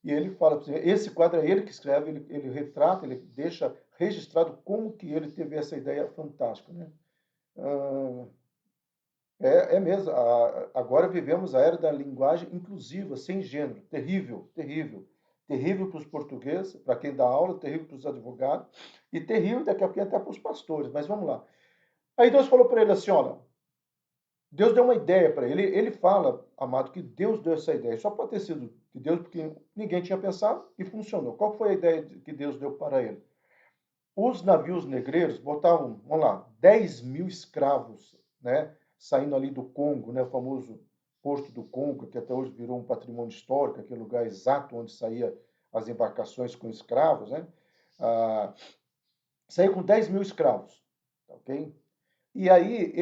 E ele fala, esse quadro é ele que escreve, ele retrata, ele deixa registrado como que ele teve essa ideia fantástica, né? É mesmo, agora vivemos a era da linguagem inclusiva, sem gênero, terrível, terrível. Terrível para os portugueses, para quem dá aula, terrível para os advogados, e terrível daqui a pouco até para os pastores, mas vamos lá. Aí Deus falou para ele assim, olha, Deus deu uma ideia para ele, ele fala, amado, que Deus deu essa ideia, só pode ter sido de Deus, porque ninguém tinha pensado e funcionou. Qual foi a ideia que Deus deu para ele? Os navios negreiros botavam, vamos lá, 10 mil escravos, né, saindo ali do Congo, né, o famoso Porto do Congo, que até hoje virou um patrimônio histórico, aquele lugar exato onde saía as embarcações com escravos, né? Ah, saiu com 10 mil escravos, ok? E aí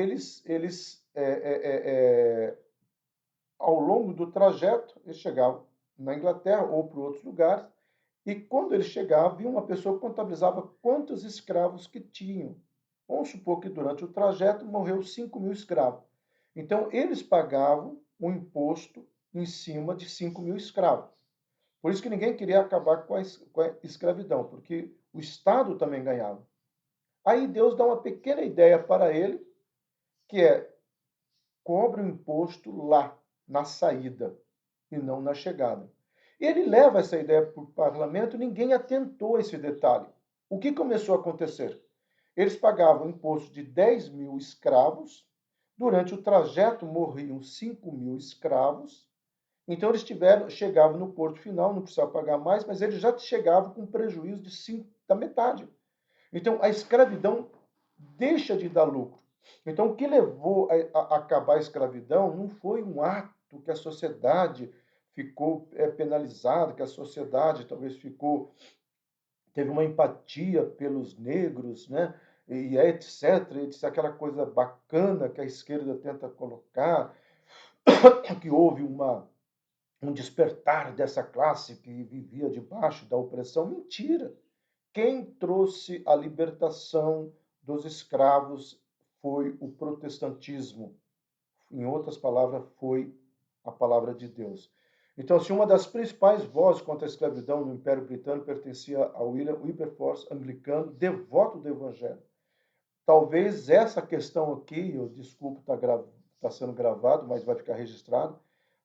ao longo do trajeto, eles chegavam na Inglaterra ou para outros lugares, e quando eles chegavam, vinha uma pessoa que contabilizava quantos escravos que tinham. Vamos supor que durante o trajeto morreu 5 mil escravos. Então, eles pagavam um imposto em cima de 5 mil escravos. Por isso que ninguém queria acabar com a escravidão, porque o Estado também ganhava. Aí Deus dá uma pequena ideia para ele, que é cobre o imposto lá, na saída, e não na chegada. Ele leva essa ideia para o parlamento, ninguém atentou a esse detalhe. O que começou a acontecer? Eles pagavam imposto de 10 mil escravos, durante o trajeto morriam 5 mil escravos, então eles chegavam no porto final, não precisavam pagar mais, mas eles já chegavam com prejuízo da metade. Então a escravidão deixa de dar lucro. Então o que levou a acabar a escravidão não foi um ato que a sociedade ficou penalizada, que a sociedade talvez teve uma empatia pelos negros, né? E etc, aquela coisa bacana que a esquerda tenta colocar, que houve um despertar dessa classe que vivia debaixo da opressão. Mentira! Quem trouxe a libertação dos escravos foi o protestantismo. Em outras palavras, foi a palavra de Deus. Então, se uma das principais vozes contra a escravidão no Império Britânico pertencia a William Wilberforce, anglicano, devoto do Evangelho. Talvez essa questão aqui, eu desculpo, tá sendo gravado, mas vai ficar registrado.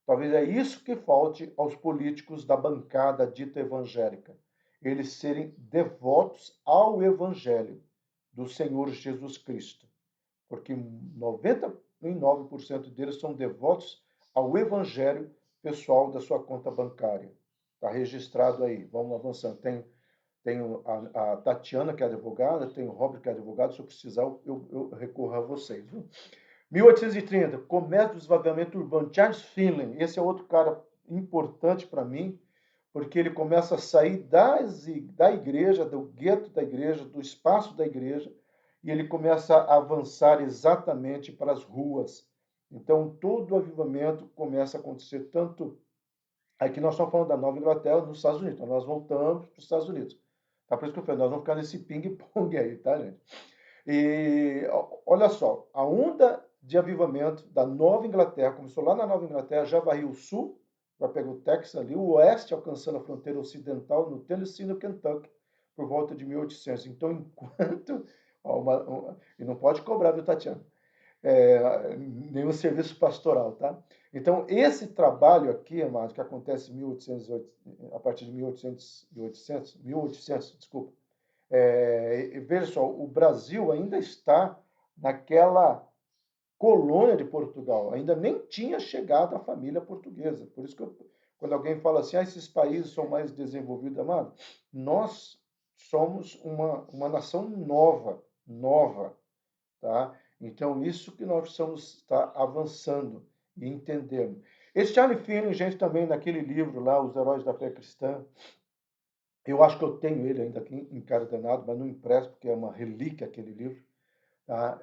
Talvez é isso que falte aos políticos da bancada dita evangélica. Eles serem devotos ao Evangelho do Senhor Jesus Cristo. Porque 99% deles são devotos ao Evangelho pessoal da sua conta bancária. Está registrado aí. Vamos avançando. Tem a Tatiana, que é advogada, tem o Robert, que é advogado. Se eu precisar, eu recorro a vocês. Viu? 1830, Comércio do Desenvolvimento Urbano. Charles Finley, esse é outro cara importante para mim, porque ele começa a sair da igreja, do gueto da igreja, do espaço da igreja, e ele começa a avançar exatamente para as ruas. Então, todo o avivamento começa a acontecer, tanto aqui nós estamos falando da Nova Inglaterra, nos Estados Unidos, então nós voltamos para os Estados Unidos. Tá? Por isso que eu falei, nós vamos ficar nesse ping-pong aí, tá, gente? E olha só, a onda de avivamento da Nova Inglaterra começou lá na Nova Inglaterra, já varreu o sul, vai pegar o Texas ali, o oeste alcançando a fronteira ocidental no Tennessee e no Kentucky, por volta de 1800. Então, enquanto... e não pode cobrar, viu, Tatiana? Nenhum serviço pastoral, tá? Então, esse trabalho aqui, amado, que acontece em 1800, a partir de 1800, desculpa, veja só, o Brasil ainda está naquela colônia de Portugal, ainda nem tinha chegado a família portuguesa. Por isso que quando alguém fala assim, esses países são mais desenvolvidos, amado, nós somos uma nação nova, tá? Então, isso que nós precisamos estar avançando e entendendo. Esse Charlie Finney, gente, também naquele livro lá, Os Heróis da Fé Cristã, eu acho que eu tenho ele ainda aqui encadenado, mas não impresso, porque é uma relíquia aquele livro. Tá?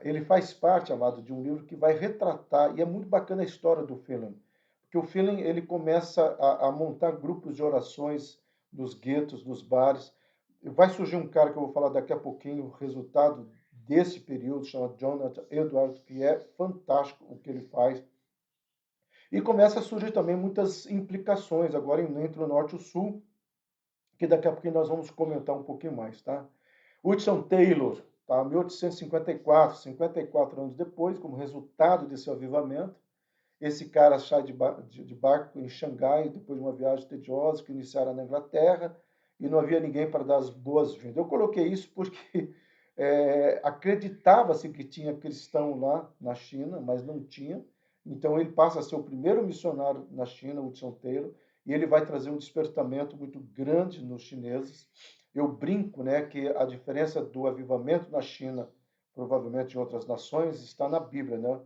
Ele faz parte, amado, de um livro que vai retratar, e é muito bacana a história do Phelan, porque o Phelan ele começa a montar grupos de orações nos guetos, nos bares. Vai surgir um cara que eu vou falar daqui a pouquinho, o resultado desse período, chama Jonathan Edwards, que é fantástico o que ele faz. E começa a surgir também muitas implicações, agora entre o norte e o sul, que daqui a pouquinho nós vamos comentar um pouquinho mais, tá? Hudson Taylor, tá? 1854, 54 anos depois, como resultado desse avivamento, esse cara sai de barco em Xangai, depois de uma viagem tediosa que iniciaram na Inglaterra, e não havia ninguém para dar as boas-vindas. Eu coloquei isso porque acreditava-se que tinha cristão lá na China, mas não tinha. Então ele passa a ser o primeiro missionário na China, Hudson Taylor, e ele vai trazer um despertamento muito grande nos chineses. Eu brinco, né, que a diferença do avivamento na China, provavelmente em outras nações, está na Bíblia, né?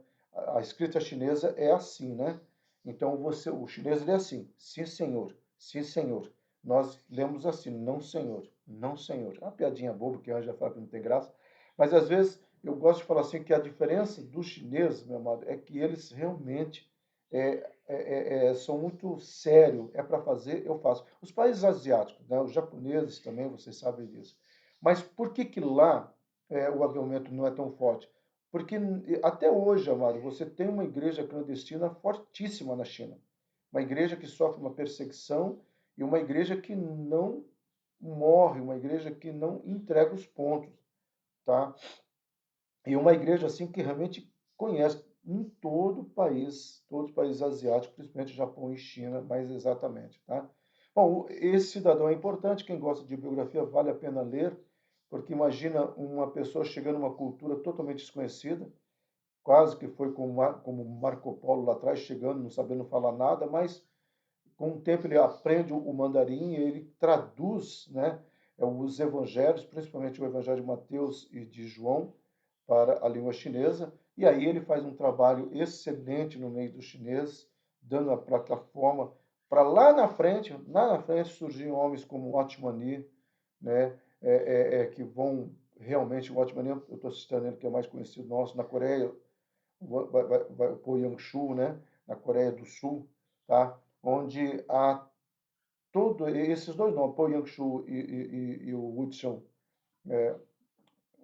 a escrita chinesa é assim, né? Então o chinês lê assim, sim senhor, sim senhor. Nós lemos assim, não senhor, não senhor. É uma piadinha boba que a Anja fala que não tem graça, mas às vezes eu gosto de falar assim que a diferença do chinês, meu amado, é que eles realmente são muito sérios, é para fazer, eu faço. Os países asiáticos, né, os japoneses também, vocês sabem disso. Mas por que que lá o avivamento não é tão forte? Porque até hoje, amado, você tem uma igreja clandestina fortíssima na China. Uma igreja que sofre uma perseguição e uma igreja que não morre, uma igreja que não entrega os pontos, tá? E uma igreja assim que realmente conhece em todo o país, todos os países asiáticos, principalmente Japão e China, mais exatamente, tá? Bom, esse cidadão é importante, quem gosta de biografia vale a pena ler, porque imagina uma pessoa chegando numa cultura totalmente desconhecida, quase que foi como Marco Polo lá atrás, chegando, não sabendo falar nada, mas com o tempo ele aprende o mandarim e ele traduz, né, os evangelhos, principalmente o evangelho de Mateus e de João, para a língua chinesa, e aí ele faz um trabalho excelente no meio dos chineses, dando a plataforma para lá na frente surgirem homens como Watmani, né, que vão realmente, o Watmani, eu estou citando ele que é mais conhecido nosso, na Coreia, o Po Yang-shu, né, na Coreia do Sul, tá, onde há todos esses dois nomes, Po Yang-shu e o Wutchon,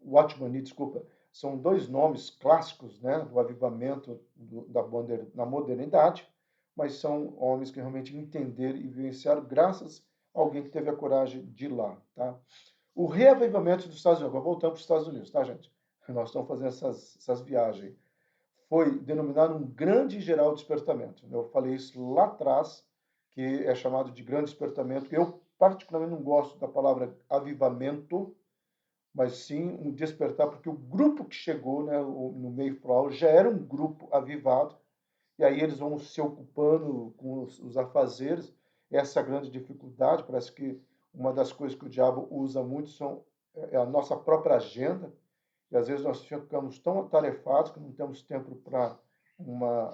Watchman, desculpa, são dois nomes clássicos, né, do avivamento na modernidade, mas são homens que realmente entenderam e vivenciaram graças a alguém que teve a coragem de ir lá, tá? O reavivamento dos Estados Unidos, agora voltamos para os Estados Unidos, tá, gente? Nós estamos fazendo essas viagens. Foi denominado um grande e geral despertamento. Eu falei isso lá atrás, que é chamado de grande despertamento. Eu, particularmente, não gosto da palavra avivamento, mas sim um despertar, porque o grupo que chegou, né, no meio floral já era um grupo avivado, e aí eles vão se ocupando com os afazeres, essa grande dificuldade, parece que uma das coisas que o diabo usa muito é a nossa própria agenda, e às vezes nós ficamos tão atarefados que não temos tempo para uma,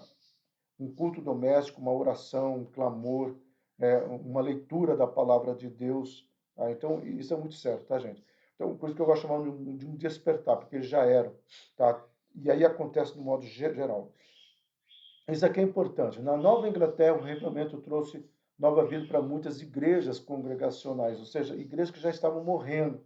um culto doméstico, uma oração, um clamor, uma leitura da palavra de Deus. Tá? Então, isso é muito sério, tá, gente? Então, por isso que eu gosto de chamar de um despertar, porque eles já eram. Tá? E aí acontece no modo geral. Isso aqui é importante. Na Nova Inglaterra, o reavivamento trouxe nova vida para muitas igrejas congregacionais, ou seja, igrejas que já estavam morrendo.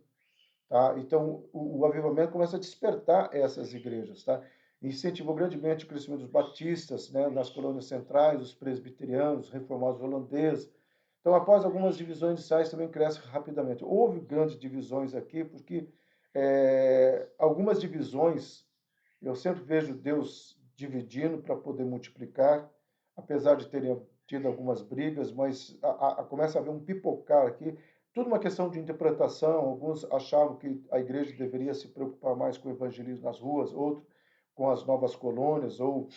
Tá? Então, o avivamento começa a despertar essas igrejas. Tá? Incentivou grandemente o crescimento dos batistas, né, nas colônias centrais, os presbiterianos, os reformados holandeses. Então, após algumas divisões iniciais, também cresce rapidamente. Houve grandes divisões aqui, porque algumas divisões, eu sempre vejo Deus dividindo para poder multiplicar, apesar de terem tido algumas brigas, mas começa a haver um pipocar aqui, tudo uma questão de interpretação. Alguns achavam que a igreja deveria se preocupar mais com o evangelismo nas ruas, outros com as novas colônias, ou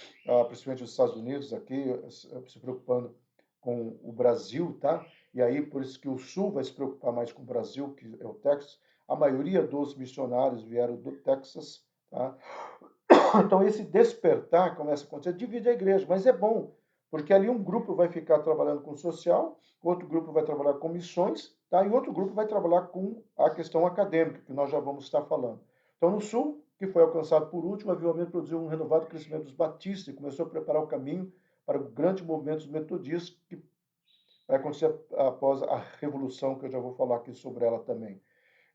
principalmente os Estados Unidos aqui, se preocupando com o Brasil, tá? E aí, por isso que o Sul vai se preocupar mais com o Brasil, que é o Texas. A maioria dos missionários vieram do Texas, tá? Então, esse despertar começa a acontecer, divide a igreja, mas é bom, porque ali um grupo vai ficar trabalhando com social, outro grupo vai trabalhar com missões, tá? E outro grupo vai trabalhar com a questão acadêmica, que nós já vamos estar falando. Então, no Sul, que foi alcançado por último, o avivamento produziu um renovado crescimento dos batistas e começou a preparar o caminho para o grande movimento dos metodistas, que vai acontecer após a Revolução, que eu já vou falar aqui sobre ela também.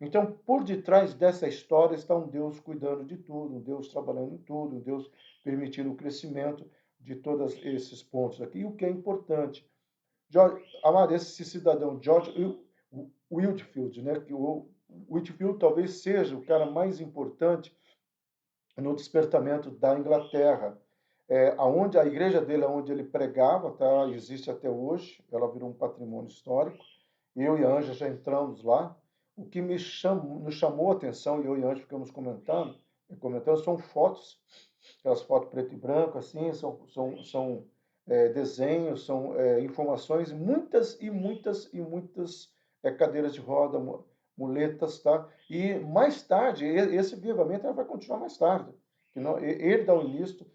Então, por detrás dessa história está um Deus cuidando de tudo, um Deus trabalhando em tudo, um Deus permitindo o crescimento de todos esses pontos aqui. E o que é importante, amado, esse cidadão George Whitefield, né, que o Whitefield talvez seja o cara mais importante no despertamento da Inglaterra, aonde a igreja dele, onde ele pregava, tá, existe até hoje, ela virou um patrimônio histórico. Eu e a Anja já entramos lá. O que nos chamou a atenção, e eu e a Anja ficamos comentando, são fotos, aquelas fotos preto e branco, assim, são desenhos, são informações, muitas e muitas e muitas cadeiras de roda, muletas, tá? E mais tarde, esse avivamento vai continuar mais tarde. Que não, ele dá o início,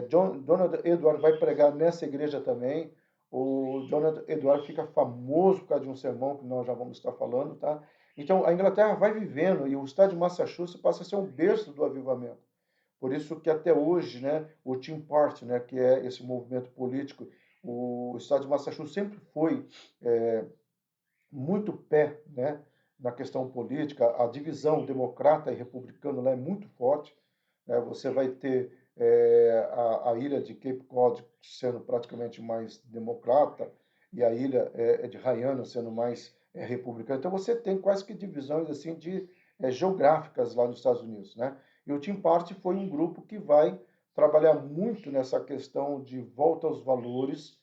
Jonathan Edwards vai pregar nessa igreja também. O Jonathan Edwards fica famoso por causa de um sermão que nós já vamos estar falando, tá? Então, a Inglaterra vai vivendo e o estado de Massachusetts passa a ser um berço do avivamento. Por isso que até hoje, né, o Tea Party, né, que é esse movimento político, o estado de Massachusetts sempre foi é, muito pé, né, na questão política. A divisão democrata e republicano lá é muito forte. Né? Você vai ter a ilha de Cape Cod sendo praticamente mais democrata e a ilha de Haiana sendo mais republicana. Então você tem quase que divisões assim de geográficas lá nos Estados Unidos, né? E o Tea Party foi um grupo que vai trabalhar muito nessa questão de volta aos valores,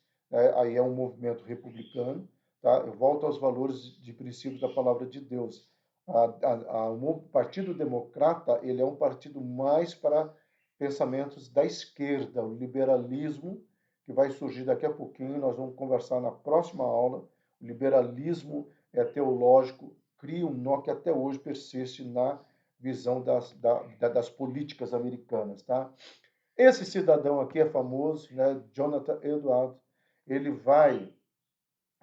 aí é um movimento republicano, tá? Volta aos valores de princípios da palavra de Deus. O Partido Democrata ele é um partido mais para pensamentos da esquerda, o liberalismo, que vai surgir daqui a pouquinho, nós vamos conversar na próxima aula. O liberalismo teológico cria um nó que até hoje persiste na visão das políticas americanas. Tá? Esse cidadão aqui é famoso, né? Jonathan Edwards, ele vai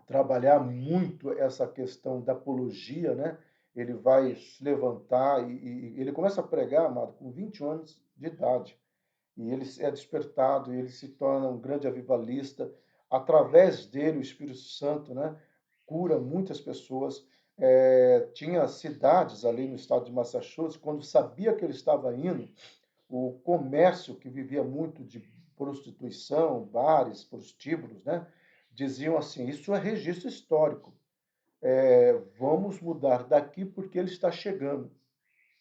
trabalhar muito essa questão da apologia, né? Ele vai se levantar e ele começa a pregar, amado, com 20 anos de idade. E ele é despertado, e ele se torna um grande avivalista. Através dele, o Espírito Santo, né, cura muitas pessoas. Tinha cidades ali no estado de Massachusetts, quando sabia que ele estava indo, o comércio que vivia muito de prostituição, bares, prostíbulos, né, diziam assim: isso é registro histórico. Vamos mudar daqui porque ele está chegando.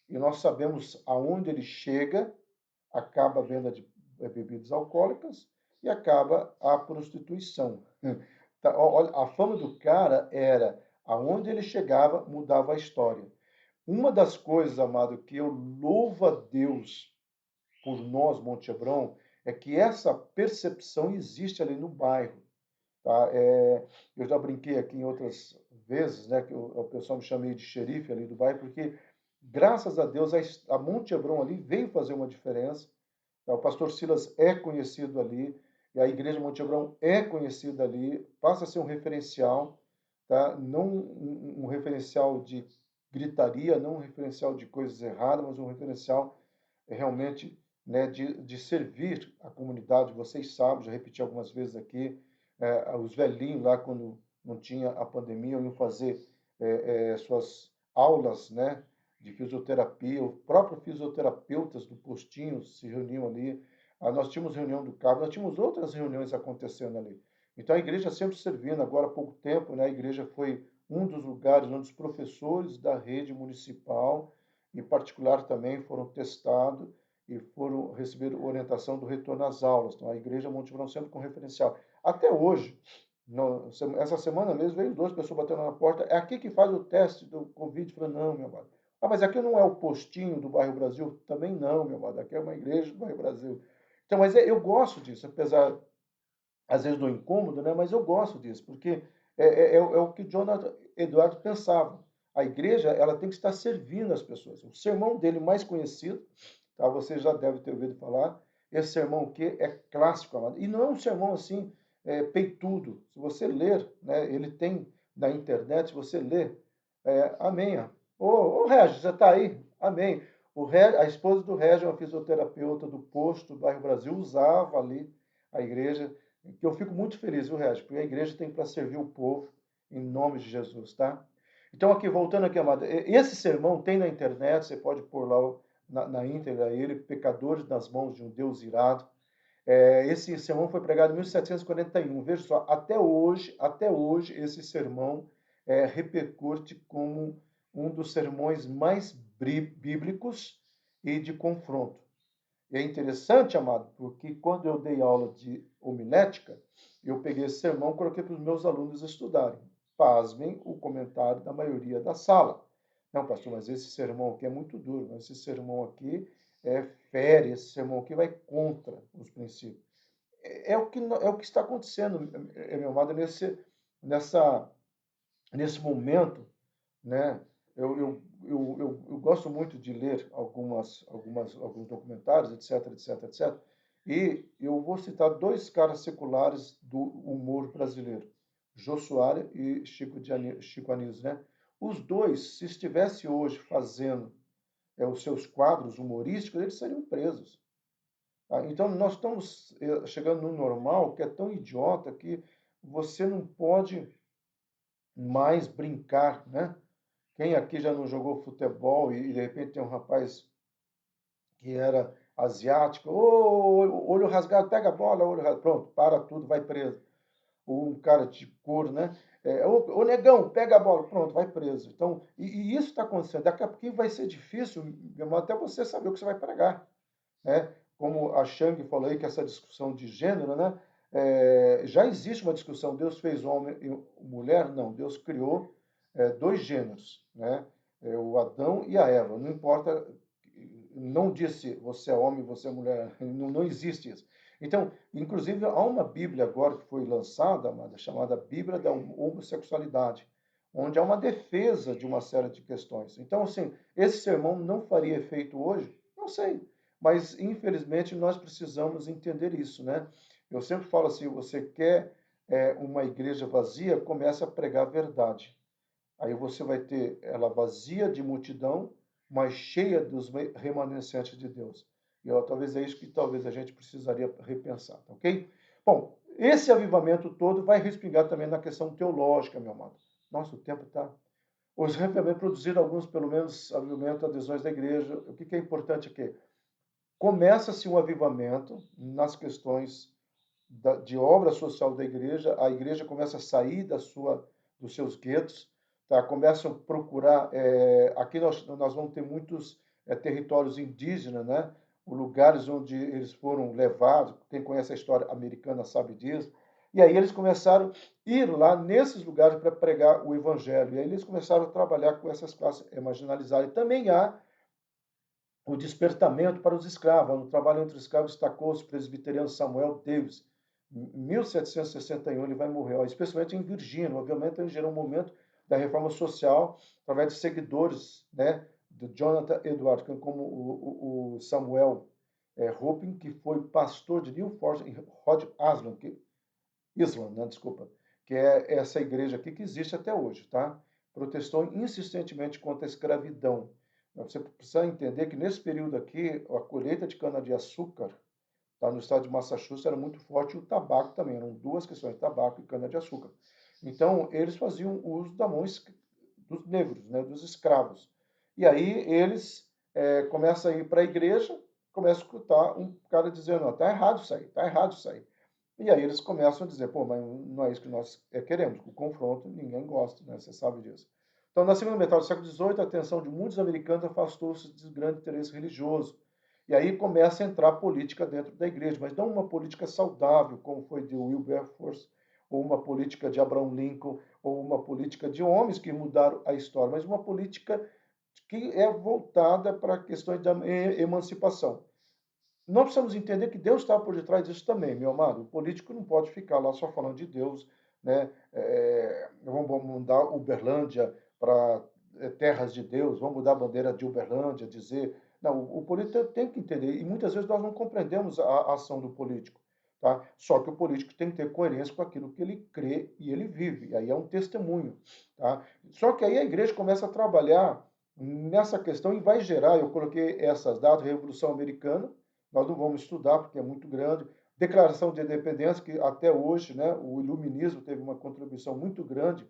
E nós sabemos aonde ele chega, acaba a venda de bebidas alcoólicas e acaba a prostituição. Tá, a fama do cara era aonde ele chegava, mudava a história. Uma das coisas, amado, que eu louvo a Deus por nós, Monte Hebron, é que essa percepção existe ali no bairro. Tá? Eu já brinquei aqui em outras vezes, né, que o pessoal me chamei de xerife ali do bairro, porque graças a Deus a Monte Hebron ali veio fazer uma diferença. Tá? O pastor Silas é conhecido ali, e a igreja Monte Hebron é conhecida ali, passa a ser um referencial, tá? Não um referencial de gritaria, não um referencial de coisas erradas, mas um referencial realmente, né, de servir a comunidade. Vocês sabem, já repeti algumas vezes aqui, os velhinhos lá, quando não tinha a pandemia, iam fazer suas aulas, né, de fisioterapia, o próprio fisioterapeutas do postinho se reuniam ali. Nós tínhamos reunião do cabo, nós tínhamos outras reuniões acontecendo ali. Então a igreja sempre servindo. Agora há pouco tempo, né, a igreja foi um dos lugares onde os professores da rede municipal e particular também foram testados e foram receber orientação do retorno às aulas. Então a igreja Monte Brão sempre com referencial. Até hoje, essa semana mesmo, veio duas pessoas batendo na porta. É aqui que faz o teste do Covid. Falei, não, meu amado. Mas aqui não é o postinho do bairro Brasil? Também não, meu amado. Aqui é uma igreja do bairro Brasil. Então, mas eu gosto disso, apesar, às vezes, do incômodo, né? Mas eu gosto disso, porque é o que Jonathan Eduardo pensava. A igreja, ela tem que estar servindo as pessoas. O sermão dele mais conhecido, tá? Você já deve ter ouvido falar, esse sermão que é clássico, amado. E não é um sermão assim, peitudo. Se você ler, né, ele tem na internet, se você ler, amém. Ô, Regis, você está aí? Amém. A esposa do Regis é uma fisioterapeuta do posto do bairro Brasil, usava ali a igreja, que eu fico muito feliz, viu, Regis? Porque a igreja tem para servir o povo, em nome de Jesus, tá? Então, aqui, voltando aqui, amado, esse sermão tem na internet, você pode pôr lá na íntegra ele, Pecadores nas mãos de um Deus irado. Esse sermão foi pregado em 1741. Veja só, até hoje esse sermão repercute como um dos sermões mais bíblicos e de confronto. E é interessante, amado, porque quando eu dei aula de homilética, eu peguei esse sermão e coloquei para os meus alunos estudarem. Pasmem o comentário da maioria da sala. Não, pastor, mas esse sermão aqui é muito duro, mas esse sermão aqui fere, esse sermão aqui vai contra os princípios. É o que está acontecendo, meu amado, nesse momento, né? Eu gosto muito de ler alguns documentários, etc, etc, etc. E eu vou citar dois caras seculares do humor brasileiro, Jô Soares e Chico Anísio, né? Os dois, se estivesse hoje fazendo os seus quadros humorísticos, eles seriam presos. Tá? Então, nós estamos chegando no normal que é tão idiota que você não pode mais brincar, né? Quem aqui já não jogou futebol e de repente tem um rapaz que era asiático, ô, olho rasgado, pega a bola, olho rasgado, pronto, para tudo, vai preso. Ou um cara de couro, né? Ô, negão, pega a bola, pronto, vai preso. Então, e isso está acontecendo. Daqui a pouquinho vai ser difícil, até você saber o que você vai pregar, né? Como a Chang falou aí, que essa discussão de gênero, né? Já existe uma discussão, Deus fez homem e mulher? Não, Deus criou dois gêneros, né? O Adão e a Eva. Não importa, não disse você é homem, você é mulher, não existe isso. Então, inclusive, há uma Bíblia agora que foi lançada, amada, chamada Bíblia da Homossexualidade, onde há uma defesa de uma série de questões. Então, assim, esse sermão não faria efeito hoje? Não sei, mas infelizmente nós precisamos entender isso, né? Eu sempre falo assim, você quer uma igreja vazia, comece a pregar a verdade. Aí você vai ter ela vazia de multidão, mas cheia dos remanescentes de Deus. E ó, talvez é isso que talvez a gente precisaria repensar, tá ok? Bom, esse avivamento todo vai respingar também na questão teológica, meu amado. Nossa, o tempo está. Os revivamentos produziram alguns, pelo menos, avivamento, adesões da igreja. O que é importante aqui? Começa-se um avivamento nas questões de obra social da igreja, a igreja começa a sair dos seus guetos, tá? Começa a procurar, aqui nós vamos ter muitos territórios indígenas, né? Lugares onde eles foram levados, quem conhece a história americana sabe disso, e aí eles começaram a ir lá nesses lugares para pregar o evangelho, e aí eles começaram a trabalhar com essas classes marginalizadas. E também há o despertamento para os escravos. No trabalho entre os escravos destacou-se o presbiteriano Samuel Davis. Em 1761 ele vai morrer, especialmente em Virgínia. Obviamente ele gerou um momento da reforma social através de seguidores, né, do Jonathan Edwards, como o Samuel Hopkins, que foi pastor de New Forest em Rhode Island, né, desculpa, que é essa igreja aqui que existe até hoje, tá? Protestou insistentemente contra a escravidão. Você precisa entender que nesse período aqui, a colheita de cana-de-açúcar, tá, no estado de Massachusetts era muito forte, e o tabaco também, eram duas questões, tabaco e cana-de-açúcar. Então, eles faziam uso da mão dos negros, né, dos escravos. E aí eles começam a ir para a igreja, começam a escutar um cara dizendo, está errado isso aí, está errado isso aí. E aí eles começam a dizer, pô, mas não é isso que nós queremos. O confronto ninguém gosta, né? Você sabe disso. Então, na segunda metade do século XVIII, a atenção de muitos americanos afastou-se de grande interesse religioso. E aí começa a entrar a política dentro da igreja, mas não uma política saudável, como foi de Wilberforce, ou uma política de Abraham Lincoln, ou uma política de homens que mudaram a história, mas uma política que é voltada para questões da emancipação. Nós precisamos entender que Deus está por detrás disso também, meu amado. O político não pode ficar lá só falando de Deus, né? Vamos mudar Uberlândia para terras de Deus, vamos mudar a bandeira de Uberlândia, dizer. Não, o político tem que entender, e muitas vezes nós não compreendemos a ação do político. Tá? Só que o político tem que ter coerência com aquilo que ele crê e ele vive, e aí é um testemunho. Tá? Só que aí a igreja começa a trabalhar nessa questão e vai gerar, eu coloquei essas datas, Revolução Americana, nós não vamos estudar porque é muito grande. Declaração de Independência, que até hoje, né, o iluminismo teve uma contribuição muito grande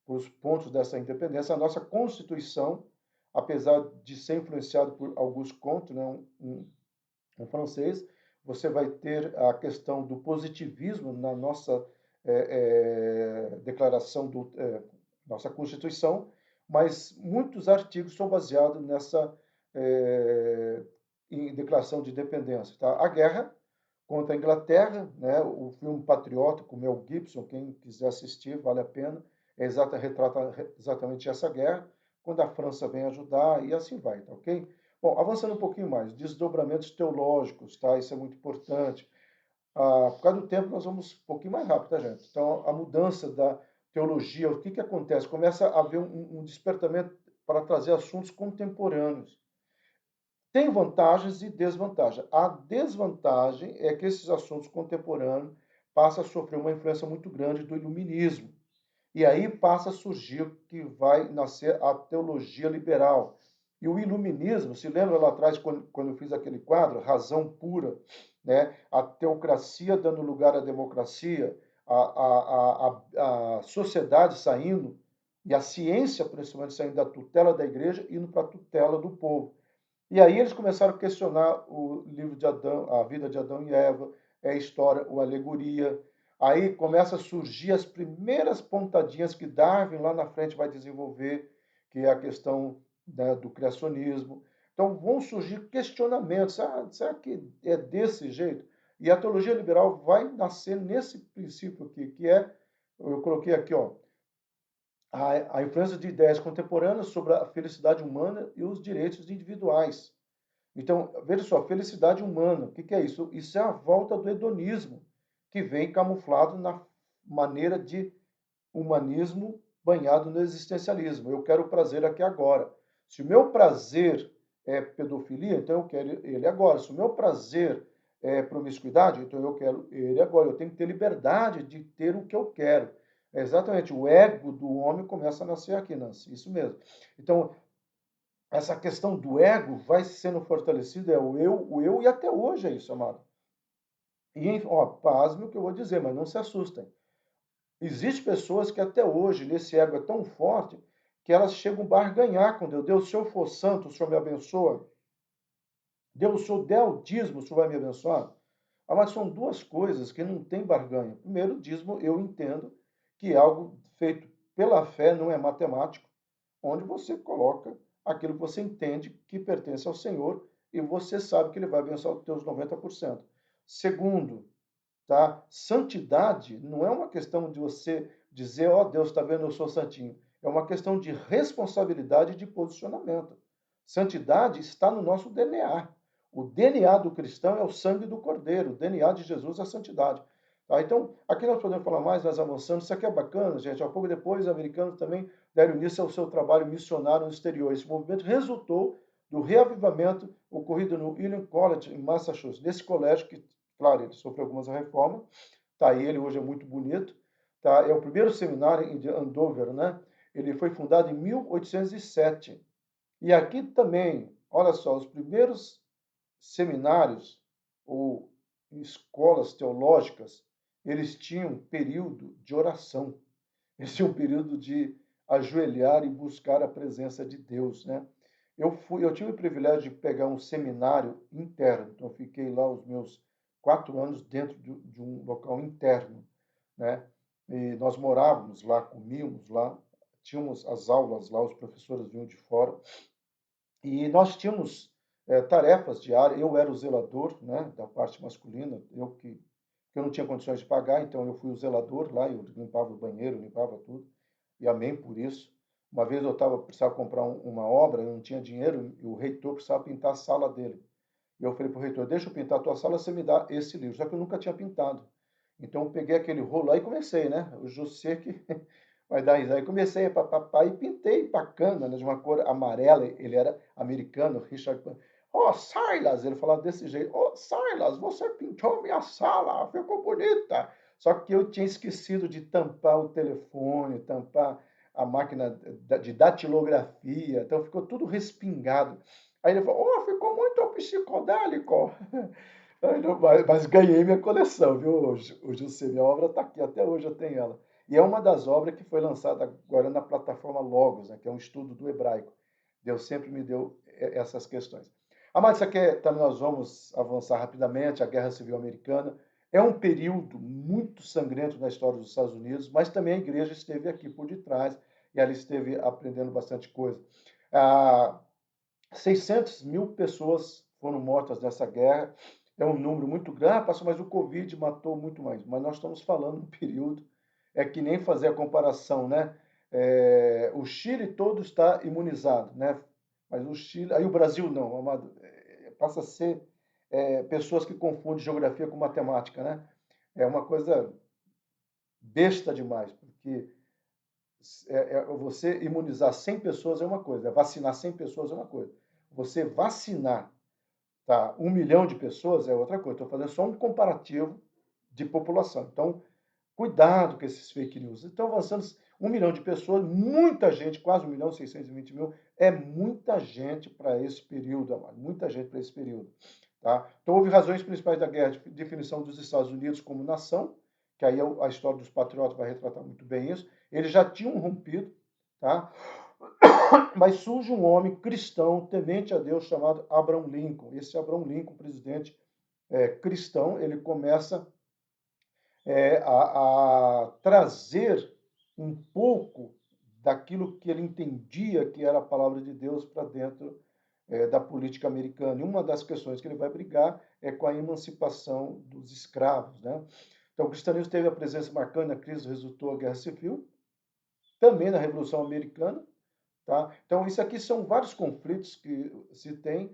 para os pontos dessa independência. A nossa Constituição, apesar de ser influenciado por Auguste Comte, né, um francês, você vai ter a questão do positivismo na nossa declaração nossa Constituição, mas muitos artigos são baseados nessa em declaração de independência. Tá? A guerra contra a Inglaterra, né? O filme Patriota com Mel Gibson, quem quiser assistir, vale a pena, retrata exatamente essa guerra, quando a França vem ajudar e assim vai, tá ok? Bom, avançando um pouquinho mais, desdobramentos teológicos, tá? Isso é muito importante. Por causa do tempo, nós vamos um pouquinho mais rápido, tá, gente? Então, a mudança da teologia, o que acontece? Começa a haver um despertamento para trazer assuntos contemporâneos. tem vantagens e desvantagens. A desvantagem é que esses assuntos contemporâneos passam a sofrer uma influência muito grande do iluminismo. E aí passa a surgir que vai nascer a teologia liberal. E o iluminismo, se lembra lá atrás, quando eu fiz aquele quadro, Razão Pura, né? A teocracia dando lugar à democracia, a sociedade saindo, e a ciência, principalmente, saindo da tutela da igreja, indo para a tutela do povo. E aí eles começaram a questionar o livro de Adão, a vida de Adão e Eva, a história, a alegoria. Aí começa a surgir as primeiras pontadinhas que Darwin lá na frente vai desenvolver, que é a questão, né, do criacionismo. Então vão surgir questionamentos. Será que é desse jeito? E a teologia liberal vai nascer nesse princípio aqui, que é, eu coloquei aqui, ó, a influência de ideias contemporâneas sobre a felicidade humana e os direitos individuais. Então, veja só, felicidade humana, o que, que é isso? Isso é a volta do hedonismo, que vem camuflado na maneira de humanismo banhado no existencialismo. Eu quero o prazer aqui agora. Se o meu prazer é pedofilia, então eu quero ele agora. Se o meu prazer é promiscuidade, então eu quero ele agora. Eu tenho que ter liberdade de ter o que eu quero. É exatamente, o ego do homem começa a nascer aqui, Nancy. Isso mesmo. Então, essa questão do ego vai sendo fortalecido, é o eu, e até hoje é isso, amado. E, ó, pasme o que eu vou dizer, mas não se assustem. Existem pessoas que até hoje, nesse ego é tão forte, que elas chegam a barganhar com Deus. Deus, se eu for santo, o Senhor me abençoa. Deus, se eu der o dízimo, o Senhor vai me abençoar. Ah, mas são duas coisas que não tem barganha. Primeiro, o dízimo, eu entendo que é algo feito pela fé, não é matemático, onde você coloca aquilo que você entende que pertence ao Senhor e você sabe que ele vai abençoar os teus 90%. Segundo, tá? Santidade não é uma questão de você dizer, ó, oh, Deus está vendo, eu sou santinho. É uma questão de responsabilidade e de posicionamento. Santidade está no nosso DNA. O DNA do cristão é o sangue do Cordeiro. O DNA de Jesus é a santidade. Tá? Então, aqui nós podemos falar mais, nós avançando. Isso aqui é bacana, gente. Há pouco depois, os americanos também deram início ao seu trabalho missionário no exterior. Esse movimento resultou do reavivamento ocorrido no Union College, em Massachusetts. Nesse colégio que, claro, ele sofreu algumas reformas. Tá, ele hoje é muito bonito. Tá? É o primeiro seminário em Andover, né? Ele foi fundado em 1807. E aqui também, olha só, os primeiros seminários ou escolas teológicas, eles tinham um período de oração. Eles tinham um período de ajoelhar e buscar a presença de Deus, né? Eu tive o privilégio de pegar um seminário interno, então eu fiquei lá os meus 4 anos dentro de um local interno, né? E nós morávamos lá, comíamos lá, tínhamos as aulas lá, os professores vinham de fora, e nós tínhamos tarefas diárias. Eu era o zelador, né, da parte masculina, eu não tinha condições de pagar, então eu fui o zelador lá, eu limpava o banheiro, limpava tudo, e amém por isso. Uma vez precisava comprar uma obra, eu não tinha dinheiro, e o reitor precisava pintar a sala dele. E eu falei para o reitor, deixa eu pintar a tua sala, você me dá esse livro. Só que eu nunca tinha pintado. Então eu peguei aquele rolo lá e comecei, né? O José que vai dar risada. Aí comecei a papapá e pintei bacana, né, de uma cor amarela. Ele era americano, Richard. Oh, Silas! Ele falava desse jeito. Oh, Silas, você pintou minha sala, ficou bonita. Só que eu tinha esquecido de tampar o telefone, tampar a máquina de datilografia. Então ficou tudo respingado. Aí ele falou, oh, ficou muito psicodélico. Mas ganhei minha coleção, viu, o José? Minha obra está aqui, até hoje eu tenho ela. E é uma das obras que foi lançada agora na plataforma Logos, né, que é um estudo do hebraico. Deus sempre me deu essas questões. Amado, isso aqui também nós vamos avançar rapidamente, a Guerra Civil Americana. É um período muito sangrento na história dos Estados Unidos, mas também a igreja esteve aqui por detrás e ela esteve aprendendo bastante coisa. 600 mil pessoas foram mortas nessa guerra. É um número muito grande, pastor, mas o Covid matou muito mais. Mas nós estamos falando um período, é que nem fazer a comparação, né? O Chile todo está imunizado, né? Mas o Chile, aí o Brasil não, amado, passa a ser pessoas que confundem geografia com matemática, né? É uma coisa besta demais, porque você imunizar 100 pessoas é uma coisa, vacinar 100 pessoas é uma coisa. Você vacinar Tá? 1 milhão de pessoas é outra coisa. Estou fazendo só um comparativo de população. Então, cuidado com esses fake news. Então, avançando 1 milhão de pessoas, muita gente, quase 1.620.000, é muita gente para esse período, amado, muita gente para esse período. Tá? Então, houve razões principais da guerra, de definição dos Estados Unidos como nação, que aí a história dos patriotas vai retratar muito bem isso. Eles já tinham rompido, tá? Mas surge um homem cristão, temente a Deus, chamado Abraham Lincoln. Esse Abraham Lincoln, presidente cristão, ele começa a trazer um pouco daquilo que ele entendia que era a palavra de Deus para dentro da política americana. E uma das questões que ele vai brigar é com a emancipação dos escravos. Né? Então, o cristianismo teve a presença marcante na crise que resultou a Guerra Civil, também na Revolução Americana. Tá? Então, isso aqui são vários conflitos que se tem.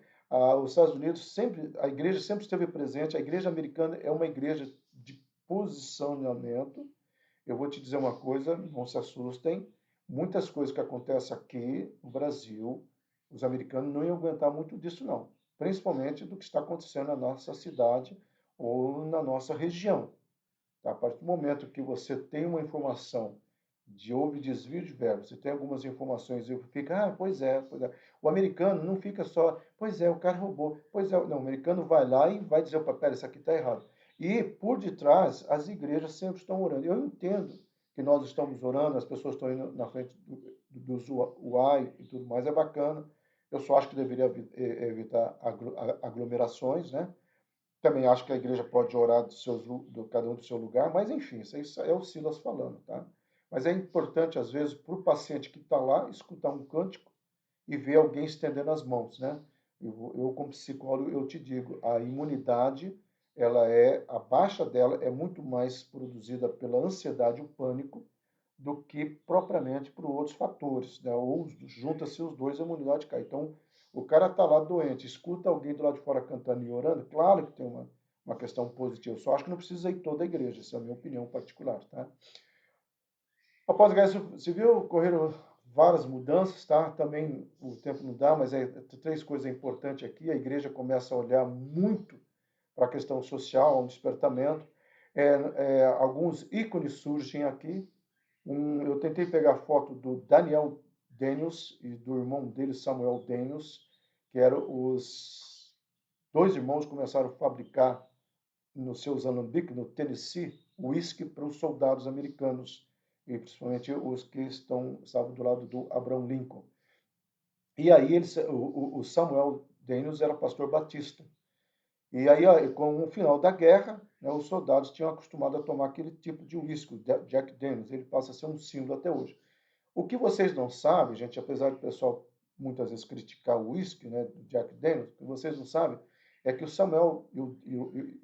Os Estados Unidos sempre, a igreja sempre esteve presente. A igreja americana é uma igreja de posicionamento. Eu vou te dizer uma coisa, não se assustem. Muitas coisas que acontecem aqui no Brasil, os americanos não iam aguentar muito disso, não. Principalmente do que está acontecendo na nossa cidade ou na nossa região. Tá? A partir do momento que você tem uma informação houve desvio de verbos, você tem algumas informações e fica, pois é, pois é. O americano não fica só, pois é, o cara roubou, pois é, não, o americano vai lá e vai dizer, opa, pera, isso aqui está errado. E por detrás, as igrejas sempre estão orando. Eu entendo que nós estamos orando, as pessoas estão indo na frente dos UAI e tudo mais, é bacana. Eu só acho que deveria evitar aglomerações, né? Também acho que a igreja pode orar cada um do seu lugar, mas enfim, isso é o Silas falando, tá? Mas é importante, às vezes, para o paciente que está lá, escutar um cântico e ver alguém estendendo as mãos, né? Eu como psicólogo, eu te digo, a imunidade, a baixa dela é muito mais produzida pela ansiedade e o pânico do que propriamente por outros fatores, né? Ou junta-se os dois, a imunidade cai. Então, o cara está lá doente, escuta alguém do lado de fora cantando e orando, claro que tem uma questão positiva. Só acho que não precisa ir toda a igreja, essa é a minha opinião particular, tá? Após a Guerra Civil, ocorreram várias mudanças, tá? Também o tempo não dá, mas três coisas importantes aqui. A igreja começa a olhar muito para a questão social, um despertamento. Alguns ícones surgem aqui. Eu tentei pegar foto do Daniel Daniels e do irmão dele, Samuel Daniels, que eram os dois irmãos que começaram a fabricar nos seus alambiques, no Tennessee, uísque para os soldados americanos, e principalmente os que estavam do lado do Abraham Lincoln. E aí o Samuel Daniels era pastor batista. E aí, com o final da guerra, né, os soldados tinham acostumado a tomar aquele tipo de uísque, Jack Daniels. Ele passa a ser um símbolo até hoje. O que vocês não sabem, gente, apesar do pessoal muitas vezes criticar o uísque, né, do Jack Daniels, o que vocês não sabem é que o Samuel e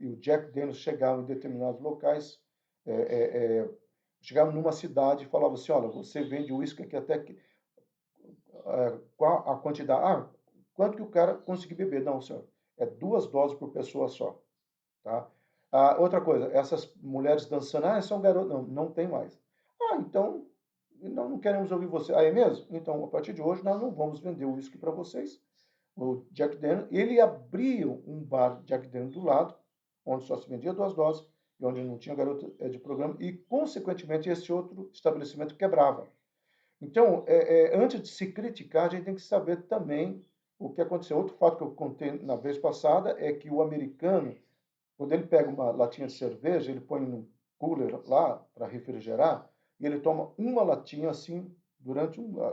o Jack Daniels chegavam em determinados locais, chegavam numa cidade e falavam assim, olha, você vende uísque aqui até que qual a quantidade, quanto que o cara conseguir beber? Não, senhor, é 2 doses por pessoa só, tá? Outra coisa, essas mulheres dançando, são garotos, não, não tem mais. Então não queremos ouvir você. É mesmo? Então, a partir de hoje, nós não vamos vender o uísque para vocês. O Jack Daniels, ele abriu um bar Jack Daniels do lado, onde só se vendia 2 doses, e onde não tinha garoto de programa, e, consequentemente, esse outro estabelecimento quebrava. Então, antes de se criticar, a gente tem que saber também o que aconteceu. Outro fato que eu contei na vez passada é que o americano, quando ele pega uma latinha de cerveja, ele põe no cooler lá para refrigerar, e ele toma uma latinha assim,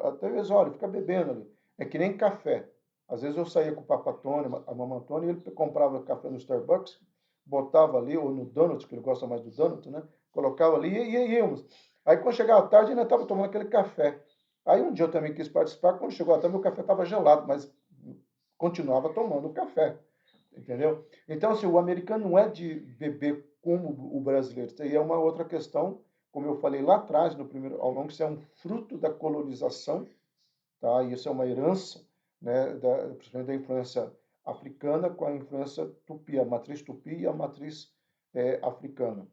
até vezes, olha, fica bebendo ali. É que nem café. Às vezes eu saía com o Papatone, a Mamantone, e ele comprava café no Starbucks, botava ali, ou no Donut, que ele gosta mais do Donut, né? Colocava ali e íamos. Aí quando chegava a tarde, ainda estava tomando aquele café. Aí um dia eu também quis participar, quando chegou a tarde, meu café estava gelado, mas continuava tomando café. Entendeu? Então, assim, o americano não é de beber como o brasileiro. Isso aí é uma outra questão, como eu falei lá atrás, no primeiro ao longo, isso é um fruto da colonização, tá? E isso é uma herança, né, principalmente da influência africana com a influência tupi, a matriz tupi e a matriz africana.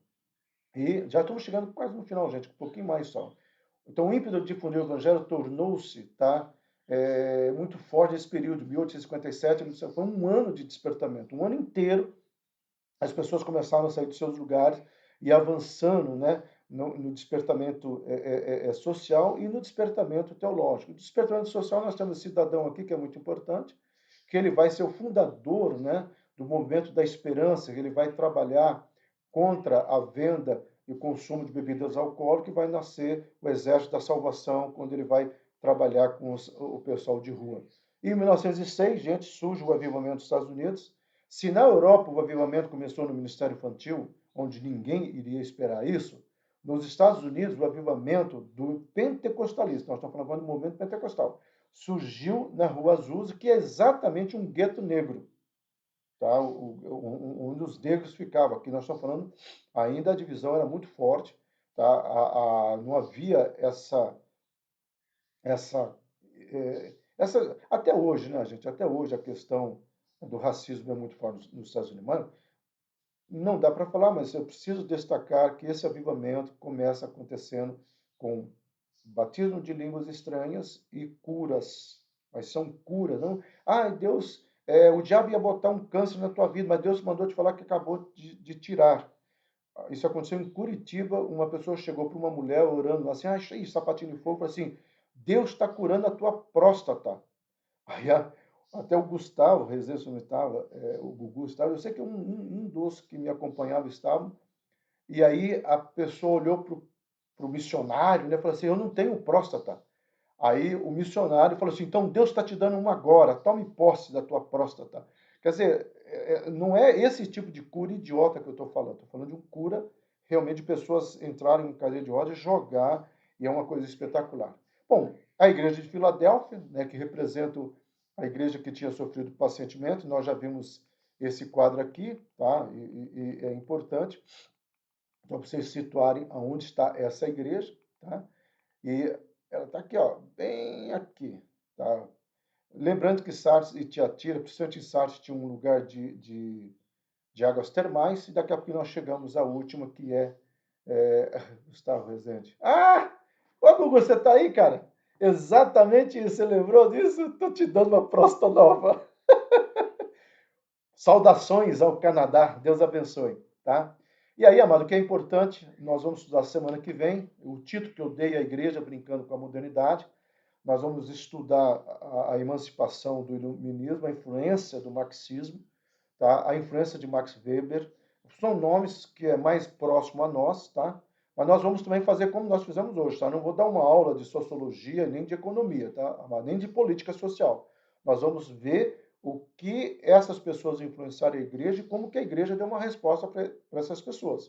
E já estamos chegando quase no final, gente, um pouquinho mais só. Então, o ímpeto de difundir o evangelho tornou-se, tá? muito forte nesse período, 1857, foi um ano de despertamento, um ano inteiro as pessoas começaram a sair dos seus lugares e avançando, né, no despertamento social e no despertamento teológico. O despertamento social, nós temos esse cidadão aqui, que é muito importante, que ele vai ser o fundador, né, do movimento da esperança, que ele vai trabalhar contra a venda e o consumo de bebidas alcoólicas, e vai nascer o Exército da Salvação, quando ele vai trabalhar com o pessoal de rua. E em 1906, gente, surge o avivamento dos Estados Unidos. Se na Europa o avivamento começou no Ministério Infantil, onde ninguém iria esperar isso, nos Estados Unidos o avivamento do pentecostalismo, nós estamos falando do movimento pentecostal, surgiu na Rua Azusa, que é exatamente um gueto negro. Tá? Um dos negros ficava, aqui nós estamos falando, ainda a divisão era muito forte, tá? Não havia essa, até hoje, né, gente? Até hoje a questão do racismo é muito forte nos Estados Unidos. Mas não dá para falar, mas eu preciso destacar que esse avivamento começa acontecendo com batismo de línguas estranhas e curas. Mas são curas, não? Ah, Deus, o diabo ia botar um câncer na tua vida, mas Deus mandou te falar que acabou de tirar. Isso aconteceu em Curitiba, uma pessoa chegou para uma mulher orando assim, sapatinho de fogo, falou assim, Deus está curando a tua próstata. Aí até o Gustavo Rezende não estava, o Gugu estava, eu sei que um dos que me acompanhava estava, e aí a pessoa olhou para o missionário, né, e falou assim, eu não tenho próstata. Aí o missionário falou assim, então Deus está te dando uma agora, tome posse da tua próstata. Quer dizer, não é esse tipo de cura idiota que eu estou falando de uma cura realmente de pessoas entrarem em cadeia de rodas, jogar, e é uma coisa espetacular. Bom, a igreja de Filadélfia, né, que representa a igreja que tinha sofrido pacientemente, nós já vimos esse quadro aqui, tá? E é importante, para vocês situarem aonde está essa igreja, tá? E ela está aqui, ó, bem aqui, tá? Lembrando que Sardes e Tiatira, principalmente em Sardes, tinha um lugar de águas termais, e daqui a pouco nós chegamos à última, que Gustavo Rezende. Ah! Ô, Gugu, você tá aí, cara? Exatamente isso, você lembrou disso? Tô te dando uma próstata nova. Saudações ao Canadá, Deus abençoe, tá? E aí, amado, o que é importante, nós vamos estudar semana que vem, o título que eu dei à igreja, brincando com a modernidade, nós vamos estudar a emancipação do iluminismo, a influência do marxismo, tá? A influência de Max Weber, são nomes que é mais próximo a nós, tá? Mas nós vamos também fazer como nós fizemos hoje, tá? Não vou dar uma aula de sociologia, nem de economia, tá? Nem de política social. Nós vamos ver o que essas pessoas influenciaram a igreja e como que a igreja deu uma resposta para essas pessoas.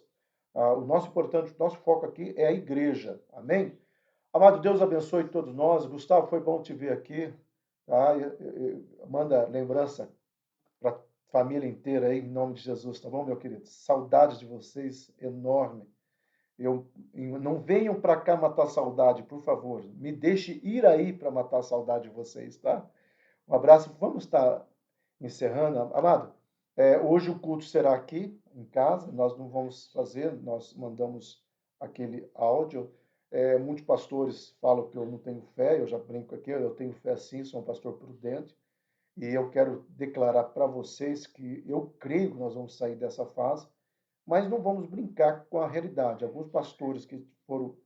O nosso importante, o nosso foco aqui é a igreja, amém? Amado Deus abençoe todos nós. Gustavo, foi bom te ver aqui, tá? Manda lembrança para a família inteira aí, em nome de Jesus, tá bom, meu querido? Saudades de vocês, enorme. Não venham para cá matar a saudade, por favor. Me deixe ir aí para matar a saudade de vocês, tá? Um abraço. Vamos estar encerrando, amado. Hoje o culto será aqui em casa. Nós não vamos fazer. Nós mandamos aquele áudio. Muitos pastores falam que eu não tenho fé. Eu já brinco aqui. Eu tenho fé sim. Sou um pastor prudente. E eu quero declarar para vocês que eu creio que nós vamos sair dessa fase, mas não vamos brincar com a realidade. Alguns pastores que foram,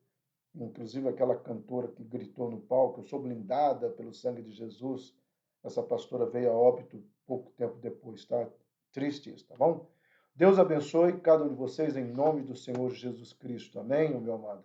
inclusive aquela cantora que gritou no palco, eu sou blindada pelo sangue de Jesus, essa pastora veio a óbito pouco tempo depois, tá? Triste isso, tá bom? Deus abençoe cada um de vocês em nome do Senhor Jesus Cristo. Amém, meu amado?